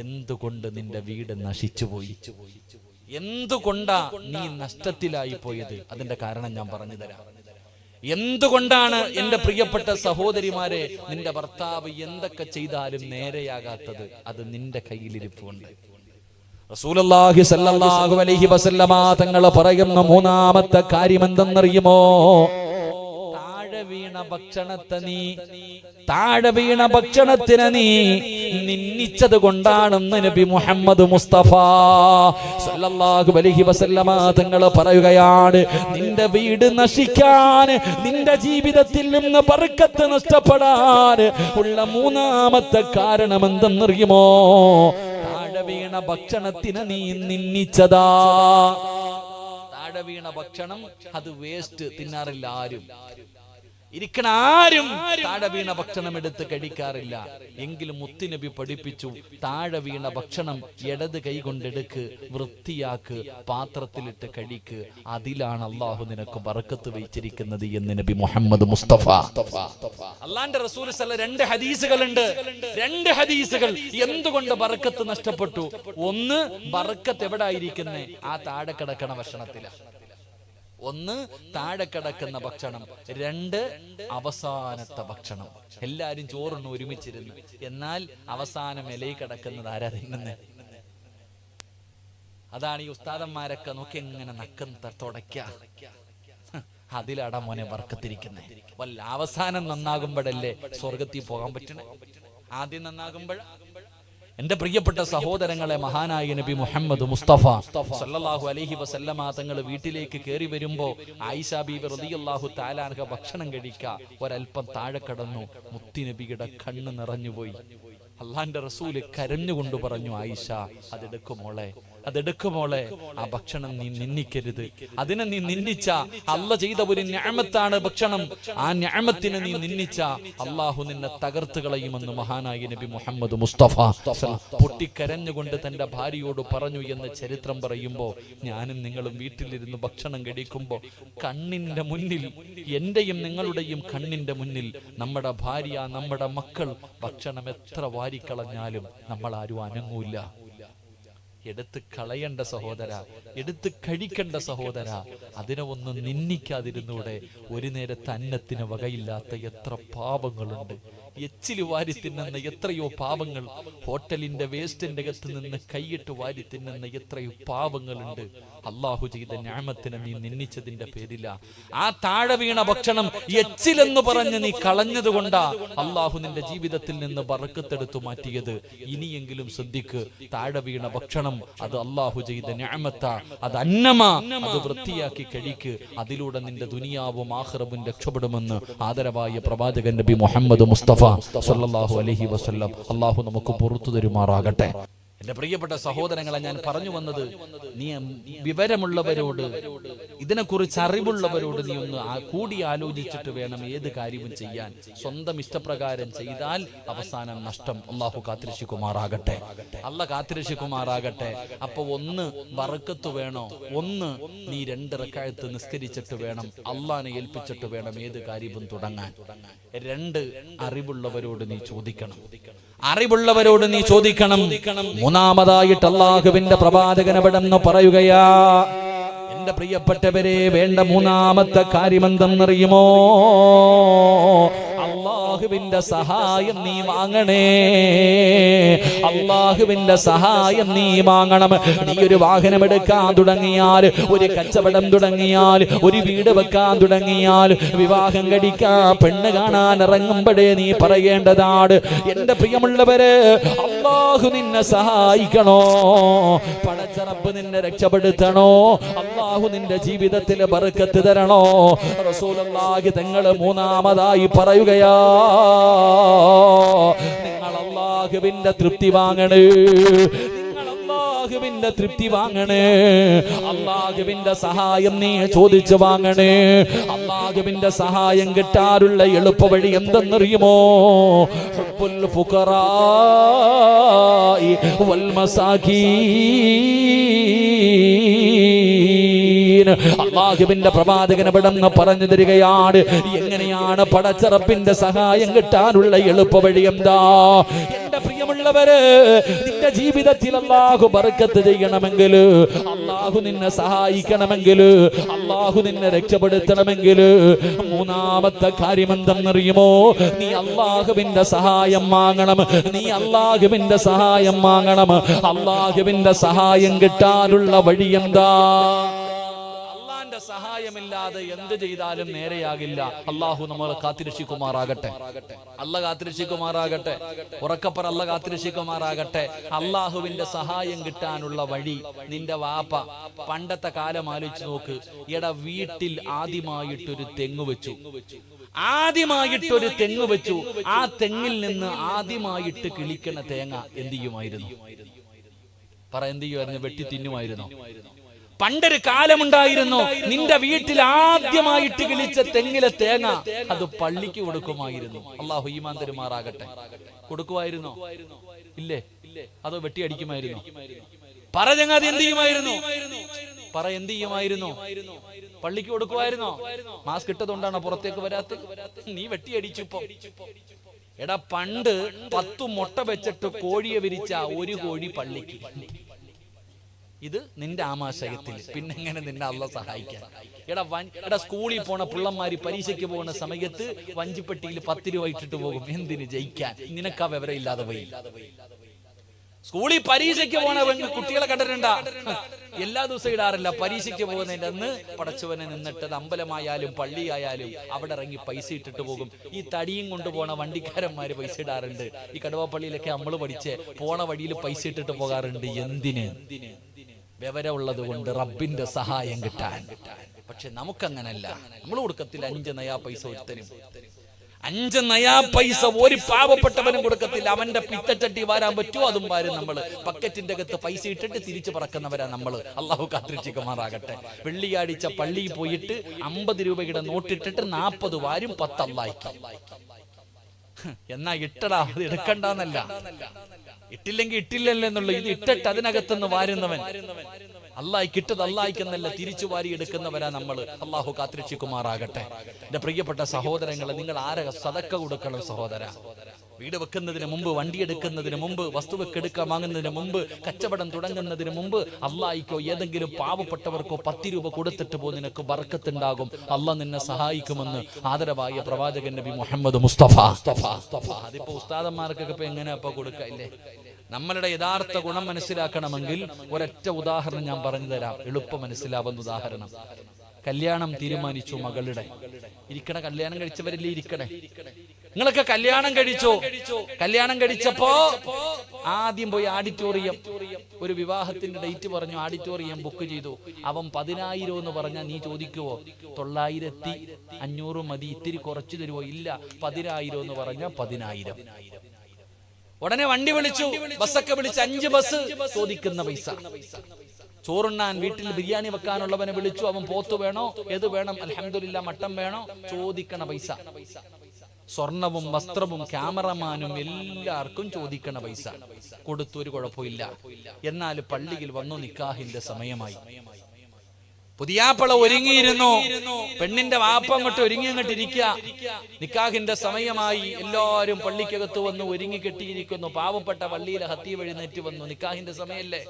എന്തുകൊണ്ട് നിന്റെ വീട് നശിച്ചുപോയി? എന്തുകൊണ്ടാ നീ നഷ്ടത്തിലായി പോയത്? അതിന്റെ കാരണം ഞാൻ പറഞ്ഞു തരാം. എന്തുകൊണ്ടാണ് എന്റെ പ്രിയപ്പെട്ട സഹോദരിമാരെ നിന്റെ ഭർത്താവ് എന്തൊക്കെ ചെയ്താലും നേരെയാകാത്തത്? അത് നിന്റെ കയ്യിലിരിപ്പുണ്ട്. റസൂലുള്ളാഹി സ്വല്ലല്ലാഹു അലൈഹി വസല്ലമ തങ്ങൾ പറയുന്ന മൂന്നാമത്തെ കാര്യം എന്തെന്നറിയുമോ? താഴെ വീണ ഭക്ഷണത്തിന് നീ നിന്ദിച്ചത് കൊണ്ടാണെന്ന് നബി മുഹമ്മദ് മുസ്തഫ സല്ലല്ലാഹു അലൈഹി വസല്ലമ തങ്ങൾ പറയുകയാണ്. നിന്റെ വീട് നശിക്കാൻ, നിന്റെ ജീവിതത്തിൽ നിന്ന് ബർക്കത്ത് നഷ്ടപ്പെടാൻ ഉള്ള മൂന്നാമത്തെ കാരണം എന്തെന്നറിയുമോ? താഴെ വീണ ഭക്ഷണത്തിന് നീ നിന്ദിച്ചതാ. താഴെ വീണ ഭക്ഷണം അത് വേസ്റ്റ്, തിന്നാറില്ല ആരും. ഇരിക്കണ ആരും താഴെ വീണ ഭക്ഷണം എടുത്ത് കഴിക്കാറില്ല. എങ്കിലും മുത്തുനബി പഠിപ്പിച്ചു, താഴെ വീണ ഭക്ഷണം ഇടത് കൈ കൊണ്ടെടുക്ക്, വൃത്തിയാക്ക്, പാത്രത്തിലിട്ട് കഴിക്ക്. അതിലാണ് അള്ളാഹു നിനക്ക് ബർക്കത്ത് വെച്ചിരിക്കുന്നത് എന്ന് നബി മുഹമ്മദ് മുസ്തഫ. അള്ളാന്റെ റസൂൽ രണ്ട് ഹദീസുകളുണ്ട്. രണ്ട് ഹദീസുകൾ എന്തുകൊണ്ട് ബർക്കത്ത് നഷ്ടപ്പെട്ടു? ഒന്ന്, ബർക്കത്ത് എവിടായിരിക്കുന്നേ? ആ താഴെ കിടക്കണ ഭക്ഷണത്തിലാണ്. ഒന്ന്, താഴെ കിടക്കുന്ന ഭക്ഷണം. രണ്ട്, അവസാനത്തെ ഭക്ഷണം. എല്ലാരും ചോറുണ്ട് ഒരുമിച്ചിരുന്ന്, എന്നാൽ അവസാനം ഇലയിൽ കിടക്കുന്നത് ആരാ തിന്നുന്നത്? അതാണ് ഈ ഉസ്താദന്മാരൊക്കെ നോക്കി എങ്ങനെ നക്കം തുടയ്ക്ക. അതിലടാ മോനെ ബർക്കത്തിരിക്കുന്നത്. വല്ല അവസാനം നന്നാകുമ്പോഴല്ലേ സ്വർഗത്തിൽ പോകാൻ പറ്റണേ? ആദ്യം നന്നാകുമ്പോൾ. എന്റെ പ്രിയപ്പെട്ട സഹോദരങ്ങളെ, മഹാനായ നബി മുഹമ്മദ് മുസ്തഫ സല്ലല്ലാഹു അലൈഹി വസല്ലമ തങ്ങൾ വീട്ടിലേക്ക് കയറി വരുമ്പോ ആയിഷ ബീബി റളിയല്ലാഹു തആല അൻഹ ഭക്ഷണം കഴിക്കുക ഒരൽപ്പം താഴെ കടന്നു. മുത്തുനബിയുടെ കണ്ണ് നിറഞ്ഞുപോയി. അള്ളാന്റെ റസൂല് കരഞ്ഞുകൊണ്ട് പറഞ്ഞു, ആയിഷ അതെടുക്കുമോളെ, അതെടുക്കുമോളെ, ആ ഭക്ഷണം നീ നിന്ദിക്കരുത്. അതിനെ നീ നിന്ദിച്ച അല്ല ചെയ്ത ഒരു നിഅമത്താണ് ഭക്ഷണം. ആ നിഅമത്തിനെ നീ നിന്ദിച്ച അള്ളാഹു നിന്നെ തകർത്ത് കളയുമെന്ന് മഹാനായ നബി മുഹമ്മദ് മുസ്തഫ പൊട്ടിക്കരഞ്ഞുകൊണ്ട് തന്റെ ഭാര്യയോട് പറഞ്ഞു എന്ന് ചരിത്രം പറയുമ്പോ, ഞാനും നിങ്ങളും വീട്ടിലിരുന്ന് ഭക്ഷണം കഴിക്കുമ്പോ കണ്ണിന്റെ മുന്നിൽ, എന്റെയും നിങ്ങളുടെയും കണ്ണിന്റെ മുന്നിൽ നമ്മുടെ ഭാര്യ, നമ്മുടെ മക്കൾ ഭക്ഷണം എത്ര വാരിക്കളഞ്ഞാലും നമ്മൾ ആരും അനങ്ങൂല. എടുത്ത് കളയേണ്ട സഹോദര, എടുത്ത് കഴിക്കേണ്ട സഹോദര, അതിനെ ഒന്നും നിന്ദിക്കാതിരുന്നൂടെ? ഒരു നേരത്തെ അന്നത്തിന് വകയില്ലാത്ത എത്ര പാപങ്ങളുണ്ട്. എച്ചില് വാരി തിന്നുന്ന എത്രയോ പാപങ്ങൾ, ഹോട്ടലിന്റെ വേസ്റ്റിന്റെ അകത്ത് നിന്ന് കൈയിട്ട് വാരി തിന്നുന്ന എത്രയോ പാപങ്ങളുണ്ട്. അള്ളാഹു ചെയ്ത നിഅമത്തിനെ നീ നിന്ദിച്ചതിന്റെ പേരില. ആ താഴെ വീണ ഭക്ഷണം എച്ചിലെന്ന് പറഞ്ഞ് നീ കളഞ്ഞത് കൊണ്ടാ അള്ളാഹു നിന്റെ ജീവിതത്തിൽ നിന്ന് ബർക്കത്തെടുത്തു മാറ്റിയത്. ഇനിയെങ്കിലും ശ്രദ്ധിക്ക്, താഴെ വീണ ഭക്ഷണം അത് അള്ളാഹു ചെയ്ത നിഅമത്താ, അത് അന്നമാ, അത് വൃത്തിയാക്കി കഴിക്ക്. അതിലൂടെ നിന്റെ ദുനിയാവും ആഖിറവും രക്ഷപ്പെടുമെന്ന് ആദരവായ പ്രവാചകൻ നബി മുഹമ്മദ് മുസ്തഫ സല്ലല്ലാഹു അലൈഹി വസല്ലം അള്ളാഹു നമുക്ക് പുറത്തു തരുമാറാകട്ടെ. എന്റെ പ്രിയപ്പെട്ട സഹോദരങ്ങളെ, ഞാൻ പറഞ്ഞു വന്നത്, നീ വിവരമുള്ളവരോട്, ഇതിനെക്കുറിച്ച് അറിവുള്ളവരോട് നീ ഒന്ന് കൂടി ആലോചിച്ചിട്ട് വേണം ഏത് കാര്യവും ചെയ്യാൻ. സ്വന്തം ഇഷ്ടപ്രകാരം ചെയ്താൽ അവസാനം നഷ്ടം. അള്ളാഹു കാത്തിരക്ഷിക്കുമാറാകട്ടെ, അല്ല കാത്തിരക്ഷിക്കുമാറാകട്ടെ. അപ്പൊ ഒന്ന് ബർക്കത്ത് വേണോ? ഒന്ന്, നീ 2 റക്അത്ത് നിസ്കരിച്ചിട്ട് വേണം, അള്ളാനെ ഏൽപ്പിച്ചിട്ട് വേണം ഏത് കാര്യവും തുടങ്ങാൻ. 2, അറിവുള്ളവരോട് നീ ചോദിക്കണം, അറിവുള്ളവരോട് നീ ചോദിക്കണം. മൂന്നാമതായിട്ട് അല്ലാഹുവിന്റെ പ്രവാചകൻ അവിടെന്ന് പറയുകയാ, എന്റെ പ്രിയപ്പെട്ടവരെ, വേണ്ട മൂന്നാമത്തെ കാര്യം എന്തെന്നറിയുമോ? അല്ലാഹുവിന്റെ സഹായം നീ വാങ്ങണേ. അല്ലാഹുവിന്റെ സഹായം നീ വാങ്ങണം. നീ ഒരു വാഹനം എടുക്കാൻ തുടങ്ങിയാൽ, ഒരു കച്ചവടം തുടങ്ങിയാൽ, ഒരു വീട് വെക്കാൻ തുടങ്ങിയാൽ, വിവാഹം കഴിക്കാൻ പെണ്ണ് കാണാൻ ഇറങ്ങുമ്പോഴേ നീ പറയേണ്ടതാണ്, എന്റെ പ്രിയമുള്ളവരെ, അല്ലാഹു നിന്നെ സഹായിക്കണോ, പടച്ച റബ്ബ് നിന്നെ രക്ഷപ്പെടുത്തണോ, അല്ലാഹു നിന്റെ ജീവിതത്തിൽ ബർക്കത്ത് തരണോ. റസൂലുള്ളാഹി തങ്ങൾ മൂന്നാമതായി പറയുകയാ, നിങ്ങൾ അല്ലാഹുവിന്റെ തൃപ്തി വാങ്ങണേ, നിങ്ങൾ അല്ലാഹുവിന്റെ തൃപ്തി വാങ്ങണേ. അല്ലാഹുവിന്റെ സഹായം നീ ചോദിച്ചു വാങ്ങണേ. അല്ലാഹുവിന്റെ സഹായം കിട്ടാനുള്ള എളുപ്പ വഴി എന്തെന്നറിയുമോ? ഹുബ്ബുൽ ഫുഖറാഇ വൽ മസാകീൻ. അല്ലാഹുവിന്റെ പ്രവാചകൻ ഇവിടെന്ന് പറഞ്ഞു തരികയാണ്, എങ്ങനെയാണ് പടച്ച റബ്ബിന്റെ സഹായം കിട്ടാനുള്ള എളുപ്പ വഴി എന്താ? എന്റെ പ്രിയമുള്ള പ്രിയമുള്ളവര്, നിന്റെ ജീവിതത്തിൽ അല്ലാഹു ബർക്കത്ത് ചെയ്യണമെങ്കിൽ, അല്ലാഹു നിന്നെ സഹായിക്കണമെങ്കിൽ, അല്ലാഹു നിന്നെ രക്ഷപ്പെടുത്തണമെങ്കിൽ മൂന്നാമത്തെ കാര്യം എന്തെന്നറിയുമോ? നീ അല്ലാഹുവിന്റെ സഹായം വാങ്ങണം. നീ അല്ലാഹുവിന്റെ സഹായം വാങ്ങണം. അല്ലാഹുവിന്റെ സഹായം കിട്ടാനുള്ള വഴി എന്താ? സഹായമില്ലാതെ എന്ത് ചെയ്താലും നേരെയാകില്ല. അള്ളാഹു നമ്മളെ കാത്തിരക്ഷിക്കുമാറാകട്ടെ. അല്ല കാത്തിരക്ഷിക്കുമാറാകട്ടെ. ഉറക്കപ്പറ അല്ല കാത്തിരക്ഷിക്കുമാറാകട്ടെ. അള്ളാഹുവിന്റെ സഹായം കിട്ടാനുള്ള വഴി, നിന്റെ വാപ്പ പണ്ടത്തെ കാലം ആലോചിച്ച് നോക്ക്. എടാ, വീട്ടിൽ ആദ്യമായിട്ടൊരു തെങ്ങ് വെച്ചു. ആ തെങ്ങിൽ നിന്ന് ആദ്യമായിട്ട് കിളിക്കണ തേങ്ങ എന്ത് ചെയ്യുമായിരുന്നു? പറ, എന്ത് ചെയ്യുമായിരുന്നു? വെട്ടി തിന്നുമായിരുന്നു. പണ്ടൊരു കാലമുണ്ടായിരുന്നു, നിന്റെ വീട്ടിൽ ആദ്യമായിട്ട് കിളിച്ച തെങ്ങിലെ തേങ്ങ അത് പള്ളിക്ക് കൊടുക്കുമായിരുന്നു. അല്ലാഹു ഈമാൻ തരുമാറാകട്ടെ. കൊടുക്കുമായിരുന്നോ? ഇല്ലേ? അതോ വെട്ടി അടിക്കുമായിരുന്നു? പറ ചങ്ങാതി, എന്ത് ചെയ്യുമായിരുന്നു? പറ, എന്ത് ചെയ്യുമായിരുന്നു? പള്ളിക്ക് കൊടുക്കുമായിരുന്നോ? മാസ്ക് ഇട്ടതുകൊണ്ടാണോ പുറത്തേക്ക് വരാത്തത്? നീ വെട്ടി അടിച്ചിപ്പോ. എടാ, പണ്ട് 10 മുട്ട വെച്ചിട്ട് കോഴിയെ വിരിച്ച ഒരു കോഴി പള്ളിക്ക്. ഇത് നിന്റെ ആമാശയത്തിൽ. പിന്നെ എങ്ങനെ നിന്നെ അള്ളാഹു സഹായിക്കാൻ? എടാ, സ്കൂളിൽ പോണ പിള്ളമാര് പരീക്ഷയ്ക്ക് പോകുന്ന സമയത്ത് വഞ്ചിപ്പെട്ടിയിൽ 10 രൂപ ഇട്ടിട്ട് പോകും. എന്തിന്? ജയിക്കാൻ. നിനക്കാ വിവരം ഇല്ലാതെ പോയി. സ്കൂളിൽ പരീക്ഷയ്ക്ക് പോണ കുട്ടികളെ കണ്ടിട്ടുണ്ടാ? എല്ലാ ദിവസവും ഇടാറില്ല. പരീക്ഷയ്ക്ക് പോകുന്നതിന്റെ അന്ന് പടച്ചവനെ നിന്നിട്ട് അമ്പലമായാലും പള്ളിയായാലും അവിടെ ഇറങ്ങി പൈസ ഇട്ടിട്ട് പോകും. ഈ തടിയും കൊണ്ടുപോണ വണ്ടിക്കാരന്മാര് പൈസ ഇടാറുണ്ട്. ഈ കടുവാപ്പള്ളിയിലൊക്കെ നമ്മള് പഠിച്ച് പോണ വഴിയിൽ പൈസ ഇട്ടിട്ട് പോകാറുണ്ട്. എന്തിന്? വിവരമുള്ളത് കൊണ്ട്, റബ്ബിന്റെ സഹായം കിട്ടാൻ. പക്ഷെ നമുക്കങ്ങനല്ല. നമ്മൾ കൊടുക്കത്തില്ല 5 നയാ പൈസ ഒരുത്തരും. 5 നയാ പൈസ ഒരു പാവപ്പെട്ടവനും കൊടുക്കത്തില്ല. അവന്റെ പിത്തച്ചട്ടി വാരാൻ പറ്റുമോ അതും വാരും. നമ്മള് പക്കറ്റിന്റെ അകത്ത് പൈസ ഇട്ടിട്ട് തിരിച്ചു പറക്കുന്നവരാ നമ്മള്. അള്ളാഹു കാത്തിരക്ഷിക്കുമാറാകട്ടെ. വെള്ളിയാഴ്ച പള്ളിയിൽ പോയിട്ട് 50 രൂപയുടെ നോട്ടിട്ടിട്ട് 40 വാരും, 10 അല്ലായിക്കും. എന്നാ ഇട്ടടാ, അത് എടുക്കണ്ടെന്നല്ല. ഇട്ടില്ലെങ്കിൽ ഇട്ടില്ലല്ലോ എന്നുള്ള. ഇത് ഇട്ടിട്ട് അതിനകത്തുനിന്ന് വാരുന്നവൻ അല്ലാഹ് ഇട്ടത് അല്ലാഹിക്കെന്നല്ല, തിരിച്ചു വാരി എടുക്കുന്നവരാ നമ്മള്. അള്ളാഹു കാത്തിരക്ഷിക്കുമാറാകട്ടെ. എന്റെ പ്രിയപ്പെട്ട സഹോദരങ്ങളെ, നിങ്ങൾ ആരെ സദക്ക കൊടുക്കണം സഹോദര? വീട് വെക്കുന്നതിന് മുമ്പ്, വണ്ടി എടുക്കുന്നതിന് മുമ്പ്, വസ്തുവൊക്കെ എടുക്കാൻ വാങ്ങുന്നതിന് മുമ്പ്, കച്ചവടം തുടങ്ങുന്നതിന് മുമ്പ് അല്ലാഹിക്കോ ഏതെങ്കിലും പാവപ്പെട്ടവർക്കോ 10 രൂപ കൊടുത്തിട്ട് പോ. നിനക്ക് ബർക്കത്തുണ്ടാകും. അള്ളാഹ് നിന്നെ സഹായിക്കുമെന്ന് ആദരവായ പ്രവാചകൻ നബി മുഹമ്മദ് മുസ്തഫ. അതിപ്പോ ഉസ്താദന്മാർക്കൊക്കെ ഇപ്പൊ എങ്ങനെയാ ഇപ്പൊ കൊടുക്കുക? ഇല്ലേ? നമ്മളുടെ യഥാർത്ഥ ഗുണം മനസ്സിലാക്കണമെങ്കിൽ ഒരൊറ്റ ഉദാഹരണം ഞാൻ പറഞ്ഞു തരാം. എളുപ്പം മനസ്സിലാവുന്ന ഉദാഹരണം. കല്യാണം തീരുമാനിച്ചു മകളുടെ. ഇരിക്കണ, കല്യാണം കഴിച്ചവരല്ലേ ഇരിക്കണേ? നിങ്ങളൊക്കെ കല്യാണം കഴിച്ചോ? കല്യാണം കഴിച്ചപ്പോ ആദ്യം പോയി ഓഡിറ്റോറിയം, ഒരു വിവാഹത്തിന്റെ ഡേറ്റ് പറഞ്ഞു, ഓഡിറ്റോറിയം ബുക്ക് ചെയ്തു. അവൻ 10,000 എന്ന് പറഞ്ഞാൽ നീ ചോദിക്കുവോ 9,500 മതി, ഇത്തിരി കുറച്ചു തരുവോ? ഇല്ല, 10,000 എന്ന് പറഞ്ഞാൽ 10,000. ഉടനെ വണ്ടി വിളിച്ചു, ബസ്സൊക്കെ വിളിച്ച് 5 ബസ്. ചോദിക്കുന്ന പൈസ. ചോറുണ്ണാൻ വീട്ടിൽ ബിരിയാണി വെക്കാനുള്ളവനെ വിളിച്ചു. അവൻ പോത്ത് വേണോ, ഏത് വേണം? അൽഹംദുലില്ലാ മട്ടൻ വേണോ? ചോദിക്കണ പൈസ. സ്വർണവും വസ്ത്രവും ക്യാമറമാനും എല്ലാവർക്കും ചോദിക്കണ പൈസ. കൊടുത്തു, ഒരു കുഴപ്പമില്ല. എന്നാൽ പള്ളിയിൽ വന്നു, നിക്കാഹിന്റെ സമയമായി. പുതിയാപ്പള ഒരുങ്ങിയിരുന്നു. പെണ്ണിന്റെ വാപ്പ അങ്ങോട്ട് ഒരുങ്ങി അങ്ങോട്ട് ഇരിക്കുക. നിക്കാഹിന്റെ സമയമായി. എല്ലാവരും പള്ളിക്കകത്ത് വന്ന് ഒരുങ്ങി കെട്ടിയിരിക്കുന്നു. പാവപ്പെട്ട പള്ളിയിലെ ഹത്തീബ് എഴുന്നേറ്റ് വന്നു. നിക്കാഹിന്റെ സമയല്ലേ?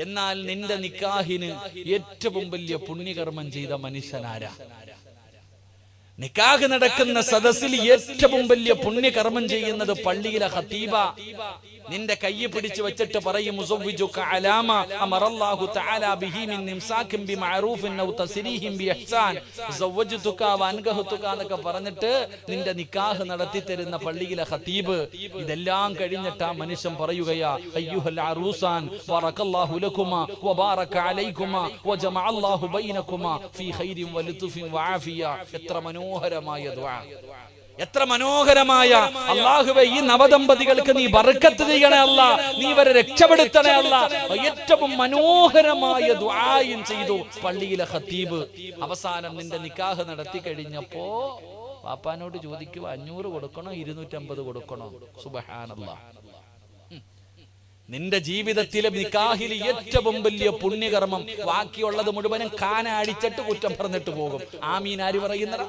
എന്നാൽ നിന്റെ നിക്കാഹിന് ഏറ്റവും വലിയ പുണ്യകർമ്മം ചെയ്ത മനുഷ്യനാരാ? നിക്കാഹ് നടക്കുന്ന സദസ്സിൽ ഏറ്റവും വലിയ പുണ്യകർമ്മം ചെയ്യുന്നത് പള്ളിയിലെ ഖതീബ. നിന്റെ കയ്യെ പിടിച്ചു വെച്ചിട്ട് പറയും, മുസവ്വിജുക അലാമ അമറല്ലാഹു തആല ബിഹി മിൻ ഇംസാകിൻ ബിമഅറൂഫിൻ ഔ തസ്രീഹിൻ ബിഇഹ്സാൻ സവ്വജ്തുക വൻഗഹതുക എന്നൊക്കെ പറഞ്ഞിട്ട് നിന്റെ നിക്കാഹ് നടത്തി തരുന്ന പള്ളിയിലെ ഖതീബ്. ഇതെല്ലാം കഴിഞ്ഞിട്ട് ആ മനുഷ്യൻ പറയുകയാ, അയ്യുഹൽ അറൂസാൻ ബറകല്ലാഹു ലകുമാ വബാറക അലൈകുമാ വജമഅല്ലാഹു ബൈനകുമാ ഫീ ഖൈരിൻ വലുത്ഫിൻ വആഫിയ. എത്ര മനോഹരമായ ദുആ, എത്ര മനോഹരമായ! അല്ലാഹുവേ, ഈ നവദമ്പതികൾക്ക് നീ ബർക്കത്ത് ചെയ്യണേ അല്ലാ, നീ ഇവരെ രക്ഷപ്പെടുത്തണേ അല്ലാ. ഏറ്റവും മനോഹരമായ ദുആയും ചെയ്തു പള്ളിയിലെ ഖതീബ്. അവസാനം നിന്റെ നിക്കാഹ് നടത്തി കഴിഞ്ഞപ്പോ പാപ്പാനോട് ചോദിക്കുക, 500 കൊടുക്കണോ 250 കൊടുക്കണോ? സുബ്ഹാനല്ലാഹ്. നിന്റെ ജീവിതത്തിലെ നിക്കാഹിൽ ഏറ്റവും വലിയ പുണ്യകർമ്മം. ബാക്കിയുള്ളത് മുഴുവനും കാന അടിച്ചിട്ട് കുറ്റം പറഞ്ഞിട്ട് പോകും. ആമീൻ ആര് പറയുന്നതാ?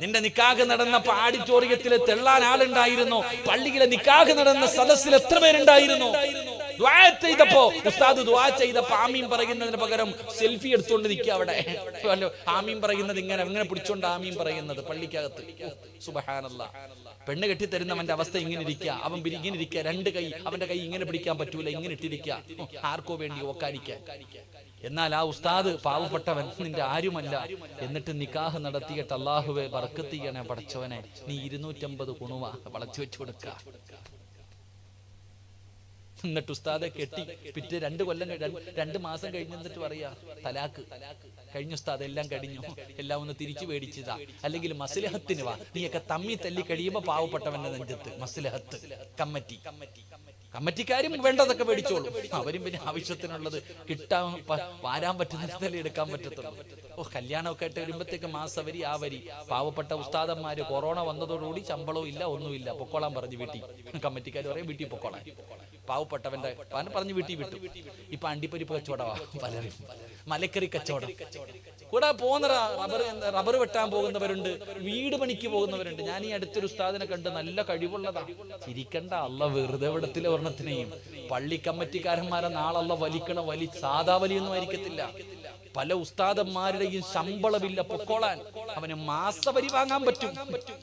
നിന്റെ നിക്കാഹ് നടന്നപ്പോ ആഡിറ്റോറിയത്തിൽ തെള്ളാൻ ആളുണ്ടായിരുന്നു. പള്ളിയിലെ നിക്കാഹ് നടന്ന സദസ്സിൽ എത്ര പേരുണ്ടായിരുന്നു? ദുആ ചെയ്തപ്പോ ഉസ്താദ് ദുആ ചെയ്തപ്പോ ആമീൻ പറയുന്നതിന് പകരം സെൽഫി എടുത്തുകൊണ്ട് നിൽക്കുക അവിടെ. ആമീൻ പറയുന്നത് ഇങ്ങനെ പിടിച്ചോണ്ട് ആമീൻ പറയുന്നത് പള്ളിക്കകത്ത്. സുബ്ഹാനല്ലാഹ്. പെണ്ണ് കെട്ടിത്തരുന്നവന്റെ അവസ്ഥ ഇങ്ങനെ ഇരിക്കുക, അവൻ ഇങ്ങനെ ഇരിക്കുക, രണ്ട് കൈ അവന്റെ കൈ ഇങ്ങനെ പിടിക്കാൻ പറ്റൂല, ഇങ്ങനെ ഇട്ടിരിക്കുക, ആർക്കോ വേണ്ടി ഓക്കാനിക്കാൻ. എന്നാൽ ആ ഉസ്താദ് പാവപ്പെട്ടവൻ, നിന്റെ ആരുമല്ല. എന്നിട്ട് നിക്കാഹ് നടത്തിയിട്ട് അല്ലാഹുവേ ബർക്കത്ത് ചെയ്യണേ പടച്ചവനെ, നീ 250 കുണുവ വളച്ചു വെച്ചു കൊടുക്ക. എന്നിട്ട് ഉസ്താദെ കെട്ടി പിറ്റേ 2 മാസം കഴിഞ്ഞിട്ട് പറയാ തലാക്ക് കഴിഞ്ഞു ഉസ്താദ്, എല്ലാം കഴിഞ്ഞു, എല്ലാം ഒന്ന് തിരിച്ചു മേടിച്ചതാ, അല്ലെങ്കിൽ മസ്ലഹത്തിന് വാ, നീയൊക്കെ തമ്മി തല്ലി കഴിയുമ്പോ പാവപ്പെട്ടവന്റെ നെഞ്ചത്ത് മസ്ലഹത്ത്. കമ്മിറ്റിക്കാരും വേണ്ടതൊക്കെ മേടിച്ചോളൂ, അവരും പിന്നെ ആവശ്യത്തിനുള്ളത് കിട്ടാൻ വാരാൻ പറ്റുന്നിടത്തല്ലേ എടുക്കാൻ പറ്റത്തുള്ളൂ. കല്യാണമൊക്കെ ആയിട്ട് വരുമ്പോഴത്തേക്ക് മാസവരി ആ വരി. പാവപ്പെട്ട ഉസ്താദന്മാര് കൊറോണ വന്നതോടുകൂടി ശമ്പളവും ഇല്ല, ഒന്നുമില്ല, പൊക്കോളാൻ പറഞ്ഞു വീട്ടിൽ. കമ്മിറ്റിക്കാർ പറയും വീട്ടിൽ പൊക്കോളാൻ. പാവപ്പെട്ടവന്റെ പറഞ്ഞു വീട്ടിൽ വിട്ടു. ഇപ്പൊ അണ്ടിപ്പരിപ്പ് കച്ചവടമാ പലരും, മലക്കറി കച്ചവടം. കൂടെ പോകുന്ന റബ്ബർ വെട്ടാൻ പോകുന്നവരുണ്ട്, വീട് പണിക്ക് പോകുന്നവരുണ്ട്. ഞാൻ ഈ അടുത്തൊരു ഉസ്താദിനെ കണ്ട്, നല്ല കഴിവുള്ളതാ. ചിരിക്കണ്ട, അല്ല വെറുതെ ഇവിടത്തിലെ ഒരെണ്ണത്തിനെയും. പള്ളി കമ്മിറ്റിക്കാരന്മാരെ നാളല്ല വലിക്കണ വലി സാധാ വലിയൊന്നും ആയിരിക്കത്തില്ല. പല ഉസ്താദന്മാരുടെയും ശമ്പളമില്ല പൊക്കോളാൻ. അവന് മാസവരി വാങ്ങാൻ പറ്റും.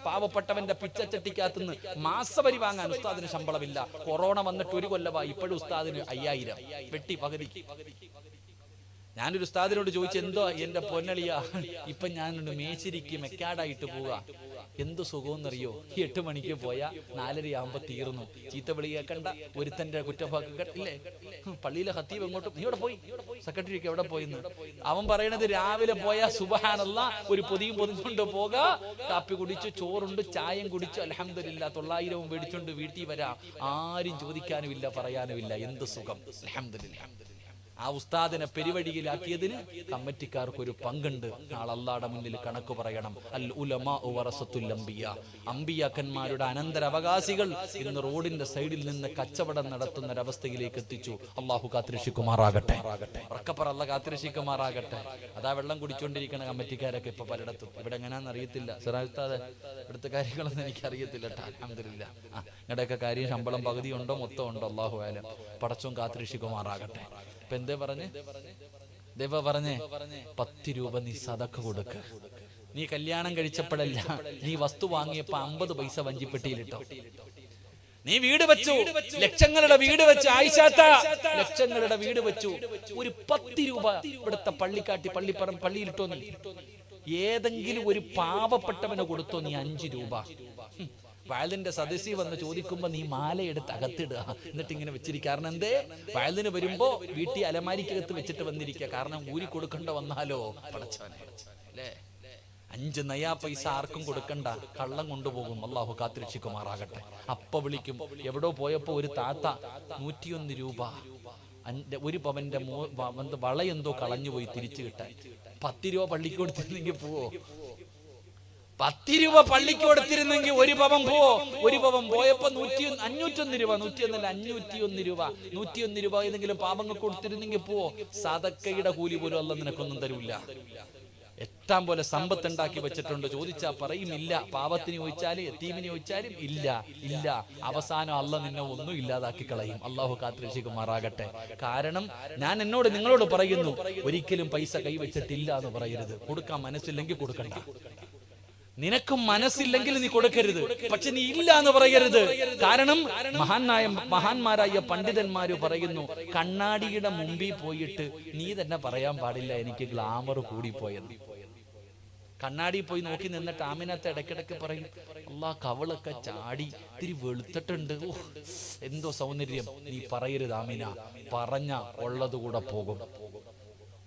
പാവപ്പെട്ടവന്റെ പിച്ചച്ചട്ടിക്കകത്തുനിന്ന് മാസവരി വാങ്ങാൻ ഉസ്താദിന് ശമ്പളമില്ല. കൊറോണ വന്നിട്ട് 1 കൊല്ലമായി, ഇപ്പോഴും ഉസ്താദിന് 5000 വെട്ടി പകുതിക്ക്. ഞാനൊരു ഉസ്താദിനോട് ചോദിച്ചു, എന്തോ എന്റെ പൊന്നളിയ, ഇപ്പൊ ഞാനൊന്ന് മേശിരിക്ക് മെക്കാടായിട്ട് പോവാ, എന്ത് സുഖമെന്നറിയോ? 8 മണിക്ക് പോയാ 4:30 ആകുമ്പോ തീർന്നു. ചീത്ത വിളി കേൾക്കണ്ട, ഒരുത്തന്റെ കുറ്റഭാഗല്ലേ. പള്ളിയിലെ ഖത്തീബ് എങ്ങോട്ടും, നീ ഇവിടെ പോയി, സെക്രട്ടറിക്ക് എവിടെ പോയിന്ന് അവൻ പറയണത്. രാവിലെ പോയാ സുബ്ഹാനല്ലാഹ് ഒരു പൊതിയും പൊതിഞ്ഞുകൊണ്ട് പോകാ, കാപ്പി കുടിച്ചു, ചോറുണ്ട്, ചായം കുടിച്ചു, അൽഹംദുലില്ലാ 900 മേടിച്ചോണ്ട് വീട്ടിൽ വരാം. ആരും ചോദിക്കാനും ഇല്ല, പറയാനും ഇല്ല. എന്ത് സുഖം, അൽഹംദുലില്ലാ. ആ ഉസ്താദിനെ പെരുവഴിയിലാക്കിയതിന് കമ്മിറ്റിക്കാർക്ക് ഒരു പങ്കുണ്ട്. നാളെ അല്ലാഹുവിന്റെ മുന്നിൽ കണക്ക് പറയണം. അൽ ഉലമാഉ വറസത്തുൽ അംബിയാ, അംബിയാക്കന്മാരുടെ അനന്തരാവകാശികൾ ഇന്ന് റോഡിന്റെ സൈഡിൽ നിന്ന് കച്ചവടം നടത്തുന്ന ഒരവസ്ഥയിലേക്ക് എത്തിച്ചു. അള്ളാഹു കാത്തിരക്ഷിക്കുമാറാകട്ടെ, ഉറക്കപ്പറ അല്ലാഹ് കാത്തിരക്ഷിക്കുമാറാകട്ടെ. അതാ വെള്ളം കുടിച്ചോണ്ടിരിക്കണ കമ്മിറ്റിക്കാരൊക്കെ ഇപ്പൊ പലയിടത്തും. ഇവിടെ എങ്ങനെയാണെന്ന് അറിയത്തില്ല സിറാജ് ഉസ്താദേ, ഇവിടുത്തെ കാര്യങ്ങളൊന്നും എനിക്ക് അറിയത്തില്ല കേട്ടോ. അൽഹംദുലില്ലാ. നിങ്ങളുടെയൊക്കെ കാര്യം ശമ്പളം പകുതി ഉണ്ടോ മൊത്തം ഉണ്ടോ? അല്ലാഹു ആലം. പടച്ചോൻ കാത്തിരക്ഷിക്കുമാറാകട്ടെ. ഇപ്പൊ എന്തേ പറഞ്ഞേ? ദേവ പറഞ്ഞേ 10 രൂപ നീ സദഖ കൊടുക്ക. നീ കല്യാണം കഴിച്ചപ്പോഴല്ല, നീ വസ്തു വാങ്ങിയപ്പോ 50 പൈസ വഞ്ചിപ്പെട്ടിയിലിട്ടോ. നീ വീട് വെച്ചു, ലക്ഷങ്ങളുടെ വീട് വെച്ചു, ആയിഷാത്ത ലക്ഷങ്ങളുടെ വീട് വെച്ചു. ഒരു 10 രൂപ ഇവിടുത്തെ പള്ളിക്കാട്ടി പള്ളിയിലിട്ടോ. നീ ഏതെങ്കിലും ഒരു പാവപ്പെട്ടവന് കൊടുത്തോ? നീ 5 രൂപ. വയലിന്റെ സദസ്സി വന്ന് ചോദിക്കുമ്പോ നീ മാലയെടുത്ത് അകത്തിടുക, എന്നിട്ട് ഇങ്ങനെ വെച്ചിരിക്കുക. കാരണം എന്തേ? വയലിന് വരുമ്പോ വീട്ടിൽ അലമാരിക്കകത്ത് വെച്ചിട്ട് വന്നിരിക്കുക. കാരണം ഊരി കൊടുക്കണ്ട വന്നാലോ പടച്ചവനെ, അല്ലേ? 5 നയാ പൈസ ആർക്കും കൊടുക്കണ്ട, കള്ളം കൊണ്ടുപോകും. അള്ളാഹു കാത്തിരക്ഷിക്കുമാറാകട്ടെ. അപ്പ വിളിക്കും. എവിടോ പോയപ്പോ ഒരു താത്ത 101 രൂപ, 1 പവന്റെ വളയെന്തോ കളഞ്ഞുപോയി, തിരിച്ചു കിട്ടാൻ. 10 രൂപ പള്ളിക്ക് കൊടുത്തിരുന്നെങ്കിൽ പോവോ? 10 രൂപ പള്ളിക്ക് കൊടുത്തിരുന്നെങ്കിൽ 1 പവൻ പോവോ? 1 പവൻ പോയപ്പോ 501 രൂപ, 501 രൂപ, 101 രൂപ ഏതെങ്കിലും പാപങ്ങൾക്ക് കൊടുത്തിരുന്നെങ്കിൽ പോവോ? സദക്കയുടെ കൂലി പോലും അല്ലാഹ് നിനക്കൊന്നും തരൂല്ല. എത്താൻ പോലെ സമ്പത്ത് ഉണ്ടാക്കി വെച്ചിട്ടുണ്ട്. ചോദിച്ചാ പറയും ഇല്ല. പാവത്തിന് ചോദിച്ചാലും യതീമിന് ചോദിച്ചാലും ഇല്ല. അവസാനം അല്ലാഹ് നിന്നെ ഒന്നും ഇല്ലാതാക്കി കളയും. അള്ളാഹു കാത്തിരക്ഷിക്കുമാറാകട്ടെ. കാരണം ഞാൻ നിങ്ങളോട് പറയുന്നു, ഒരിക്കലും പൈസ കൈവച്ചിട്ടില്ല എന്ന് പറയരുത്. കൊടുക്കാൻ മനസ്സില്ലെങ്കിൽ കൊടുക്കണ്ട. നിനക്കും മനസ്സില്ലെങ്കിൽ നീ കൊടുക്കരുത്. പക്ഷെ നീ ഇല്ല എന്ന് പറയരുത്. കാരണം മഹാന്മാരായ പണ്ഡിതന്മാര് പറയുന്നു, കണ്ണാടിയുടെ മുമ്പിൽ പോയിട്ട് നീ തന്നെ പറയാൻ പാടില്ല എനിക്ക് ഗ്ലാമർ കൂടിപ്പോയെന്ന്. കണ്ണാടി പോയി നോക്കി നിന്നിട്ട് ആമിനത്തെ ഇടയ്ക്കിടയ്ക്ക് പറയും, അല്ലാ കവളൊക്കെ ചാടി ഇത്തിരി വെളുത്തിട്ടുണ്ട്, എന്തോ സൗന്ദര്യം. നീ പറയരുത് ആമിന, പറഞ്ഞ ഉള്ളതുകൂടെ പോകും.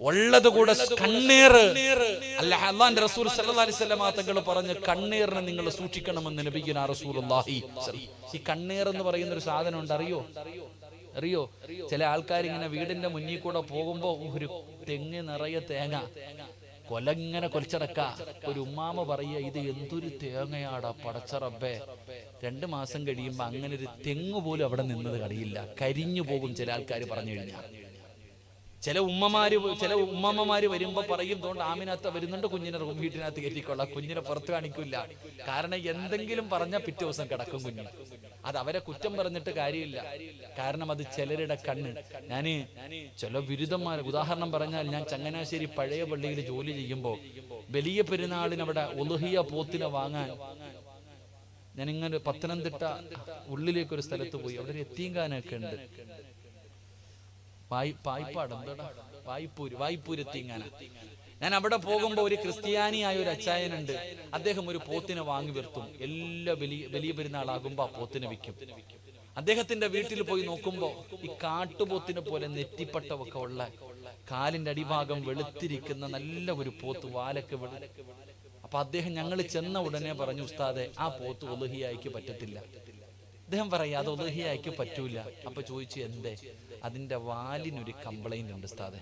ഉള്ളതുകൂടെ കണ്ണീറ്. അല്ലാഹുവിന്റെ റസൂൽ സല്ലല്ലാഹു അലൈഹി വസല്ലം തങ്ങൾ പറഞ്ഞു, കണ്ണീറിനെ നിങ്ങൾ സൂക്ഷിക്കണമെന്ന് നബിയുനാ റസൂലുള്ളാഹി. ഈ കണ്ണീർ എന്ന് പറയുന്ന ഒരു സാധനം ഉണ്ട്, അറിയോ? ചില ആൾക്കാർ ഇങ്ങനെ വീടിന്റെ മുന്നിൽ കൂടെ പോകുമ്പോ ഒരു തെങ്ങ് നിറയെ തേങ്ങ കൊലങ്ങനെ കൊലച്ചടക്ക. ഒരു ഉമ്മാമ പറയുക, ഇത് എന്തൊരു തേങ്ങയാടാ പടച്ചറബ്ബേ. 2 മാസം കഴിയുമ്പോ അങ്ങനെ ഒരു തെങ്ങ് പോലും അവിടെ നിന്നത് കഴിയില്ല, കരിഞ്ഞു പോകും ചില ആൾക്കാർ പറഞ്ഞു കഴിഞ്ഞാൽ. ചില ഉമ്മമാര് വരുമ്പോ പറയും തോണ്ട് ആമിനകത്ത് വരുന്നുണ്ട്, കുഞ്ഞിനെ റൂം വീട്ടിനകത്ത് കയറ്റിക്കൊള്ളാം, കുഞ്ഞിനെ പുറത്ത് കാണിക്കില്ല. കാരണം എന്തെങ്കിലും പറഞ്ഞ പിറ്റേ ദിവസം കിടക്കും കുഞ്ഞ്. അത് അവരെ കുറ്റം പറഞ്ഞിട്ട് കാര്യമില്ല. കാരണം അത് ചിലരുടെ കണ്ണ്. ഞാന് ചില ബിരുദന്മാർ ഉദാഹരണം പറഞ്ഞാൽ, ഞാൻ ചങ്ങനാശ്ശേരി പഴയ പള്ളിയിൽ ജോലി ചെയ്യുമ്പോ വലിയ പെരുന്നാളിന് അവിടെ ഉളുഹിയ പോത്തിനെ വാങ്ങാൻ ഞാനിങ്ങനെ പത്തനംതിട്ട ഉള്ളിലേക്കൊരു സ്ഥലത്ത് പോയി. അവിടെ ഒരു യത്തീംഖാനൊക്കെ ഉണ്ട്. പായ്പാട് എന്താ വായ്പൂര് എത്തീംഖാന. ഞാൻ അവിടെ പോകുമ്പോ ഒരു ക്രിസ്ത്യാനിയായ ഒരു അച്ചായനുണ്ട്. അദ്ദേഹം ഒരു പോത്തിനെ വാങ്ങി നിർത്തും. എല്ലാ വലിയ പെരുന്നാളാകുമ്പോ ആ പോത്തിനെ വിൽക്കും. അദ്ദേഹത്തിന്റെ വീട്ടിൽ പോയി നോക്കുമ്പോ ഈ കാട്ടുപോത്തിനെ പോലെ നെറ്റിപ്പട്ടമൊക്കെ ഉള്ള, കാലിന്റെ അടിഭാഗം വെളുത്തിരിക്കുന്ന നല്ല ഒരു പോത്ത്, വാലൊക്കെ അപ്പൊ അദ്ദേഹം ഞങ്ങൾ ചെന്ന ഉടനെ പറഞ്ഞു, ഉസ്താദെ ആ പോത്ത് ഉളുഹിയയ്ക്ക് പറ്റത്തില്ല. അദ്ദേഹം പറയാ അത് ഉളുഹിയയ്ക്ക് പറ്റൂല. അപ്പൊ ചോദിച്ചു എന്തേ? അതിന്റെ വാലിനൊരു കംപ്ലൈന്റ് ഉണ്ട് ഉസ്താദെ.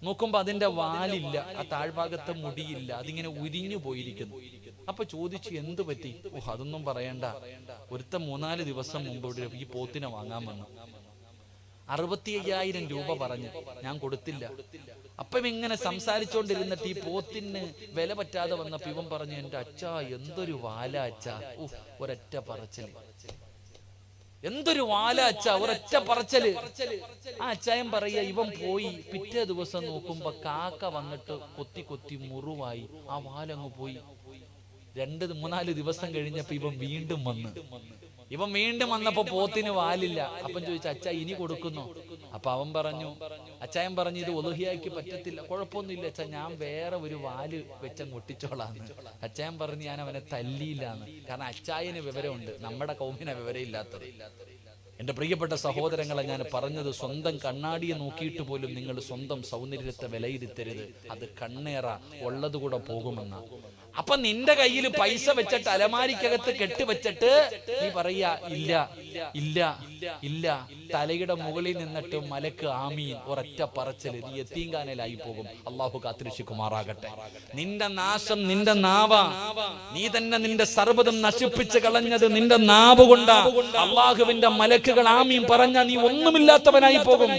നോക്കുമ്പോ അതിന്റെ വാലില്ല, ആ താഴ്ഭാഗത്തെ മുടിയില്ല, അതിങ്ങനെ ഉരിഞ്ഞു പോയിരിക്കുന്നു. അപ്പൊ ചോദിച്ചു എന്ത് പറ്റി? അതൊന്നും പറയണ്ട, ഒരുത്ത 3-4 ദിവസം മുമ്പ് ഇവിടെ ഈ പോത്തിനെ വാങ്ങാൻ വന്നു. 65,000 രൂപ പറഞ്ഞു. ഞാൻ കൊടുത്തില്ല. അപ്പം ഇങ്ങനെ സംസാരിച്ചോണ്ടിരുന്നിട്ട് ഈ പോത്തിന് വില പറ്റാതെ വന്നപ്പോ ഇവൻ പറഞ്ഞു, എന്റെ അച്ഛാ എന്തൊരു വാല അച്ഛാ, ഒരൊറ്റ പറച്ചല്, എന്തൊരു വാല അച്ഛാ, ഒരൊറ്റ പറച്ചല്. ആ അച്ചായൻ പറയാ, ഇവൻ പോയി പിറ്റേ ദിവസം നോക്കുമ്പോ കാക്ക വന്നിട്ട് കൊത്തി കൊത്തി മുറിവായി, ആ വാലങ്ങ് പോയി. 2-3-4 ദിവസം കഴിഞ്ഞപ്പോ ഇവൻ വീണ്ടും വന്നപ്പോ പോത്തിന് വാലില്ല. അപ്പം ചോദിച്ചു, അച്ഛാ ഇനി കൊടുക്കുന്നോ? അപ്പൊ അവൻ പറഞ്ഞു, അച്ചായൻ പറഞ്ഞു, ഇത് ഉളുഹിയയ്ക്ക് പറ്റത്തില്ല. കുഴപ്പമൊന്നുമില്ല അച്ഛാ, ഞാൻ വേറെ ഒരു വാല് വെച്ചങ്ങ് ഒട്ടിച്ചോളാന്ന്. അച്ചായൻ പറഞ്ഞു, ഞാൻ അവനെ തല്ലിയില്ലാന്ന്. കാരണം അച്ചായന് വിവരമുണ്ട്, നമ്മുടെ കൗമിനെ വിവരമില്ലാത്തത്. എന്റെ പ്രിയപ്പെട്ട സഹോദരങ്ങളെ, ഞാൻ പറഞ്ഞത് സ്വന്തം കണ്ണാടിയെ നോക്കിയിട്ട് പോലും നിങ്ങൾ സ്വന്തം സൗന്ദര്യത്തെ വിലയിരുത്തരുത്. അത് കണ്ണേറ ഉള്ളതുകൂടെ പോകുമെന്ന. അപ്പൊ നിന്റെ കയ്യിൽ പൈസ വെച്ചിട്ട് അലമാരിക്കകത്ത് കെട്ടിവെച്ചിട്ട് നീ പറയാ ഇല്ല ഇല്ല ഇല്ല, തലയുടെ മുകളിൽ നിന്നിട്ട് മലക്ക് ആമീൻ, ഒരൊറ്റ പറച്ചല്, നീ യത്തീംഖാനയിലായി പോകും. അള്ളാഹു കാത്തിരക്ഷിക്കുമാറാകട്ടെ. നിന്റെ നാശം നിന്റെ നാവ. നീ തന്നെ നിന്റെ സർവ്വതും നശിപ്പിച്ച് കളഞ്ഞത് നിന്റെ നാവ് കൊണ്ടാ. അള്ളാഹുവിന്റെ മലക്കുകൾ ആമീൻ പറഞ്ഞ നീ ഒന്നുമില്ലാത്തവനായി പോകും.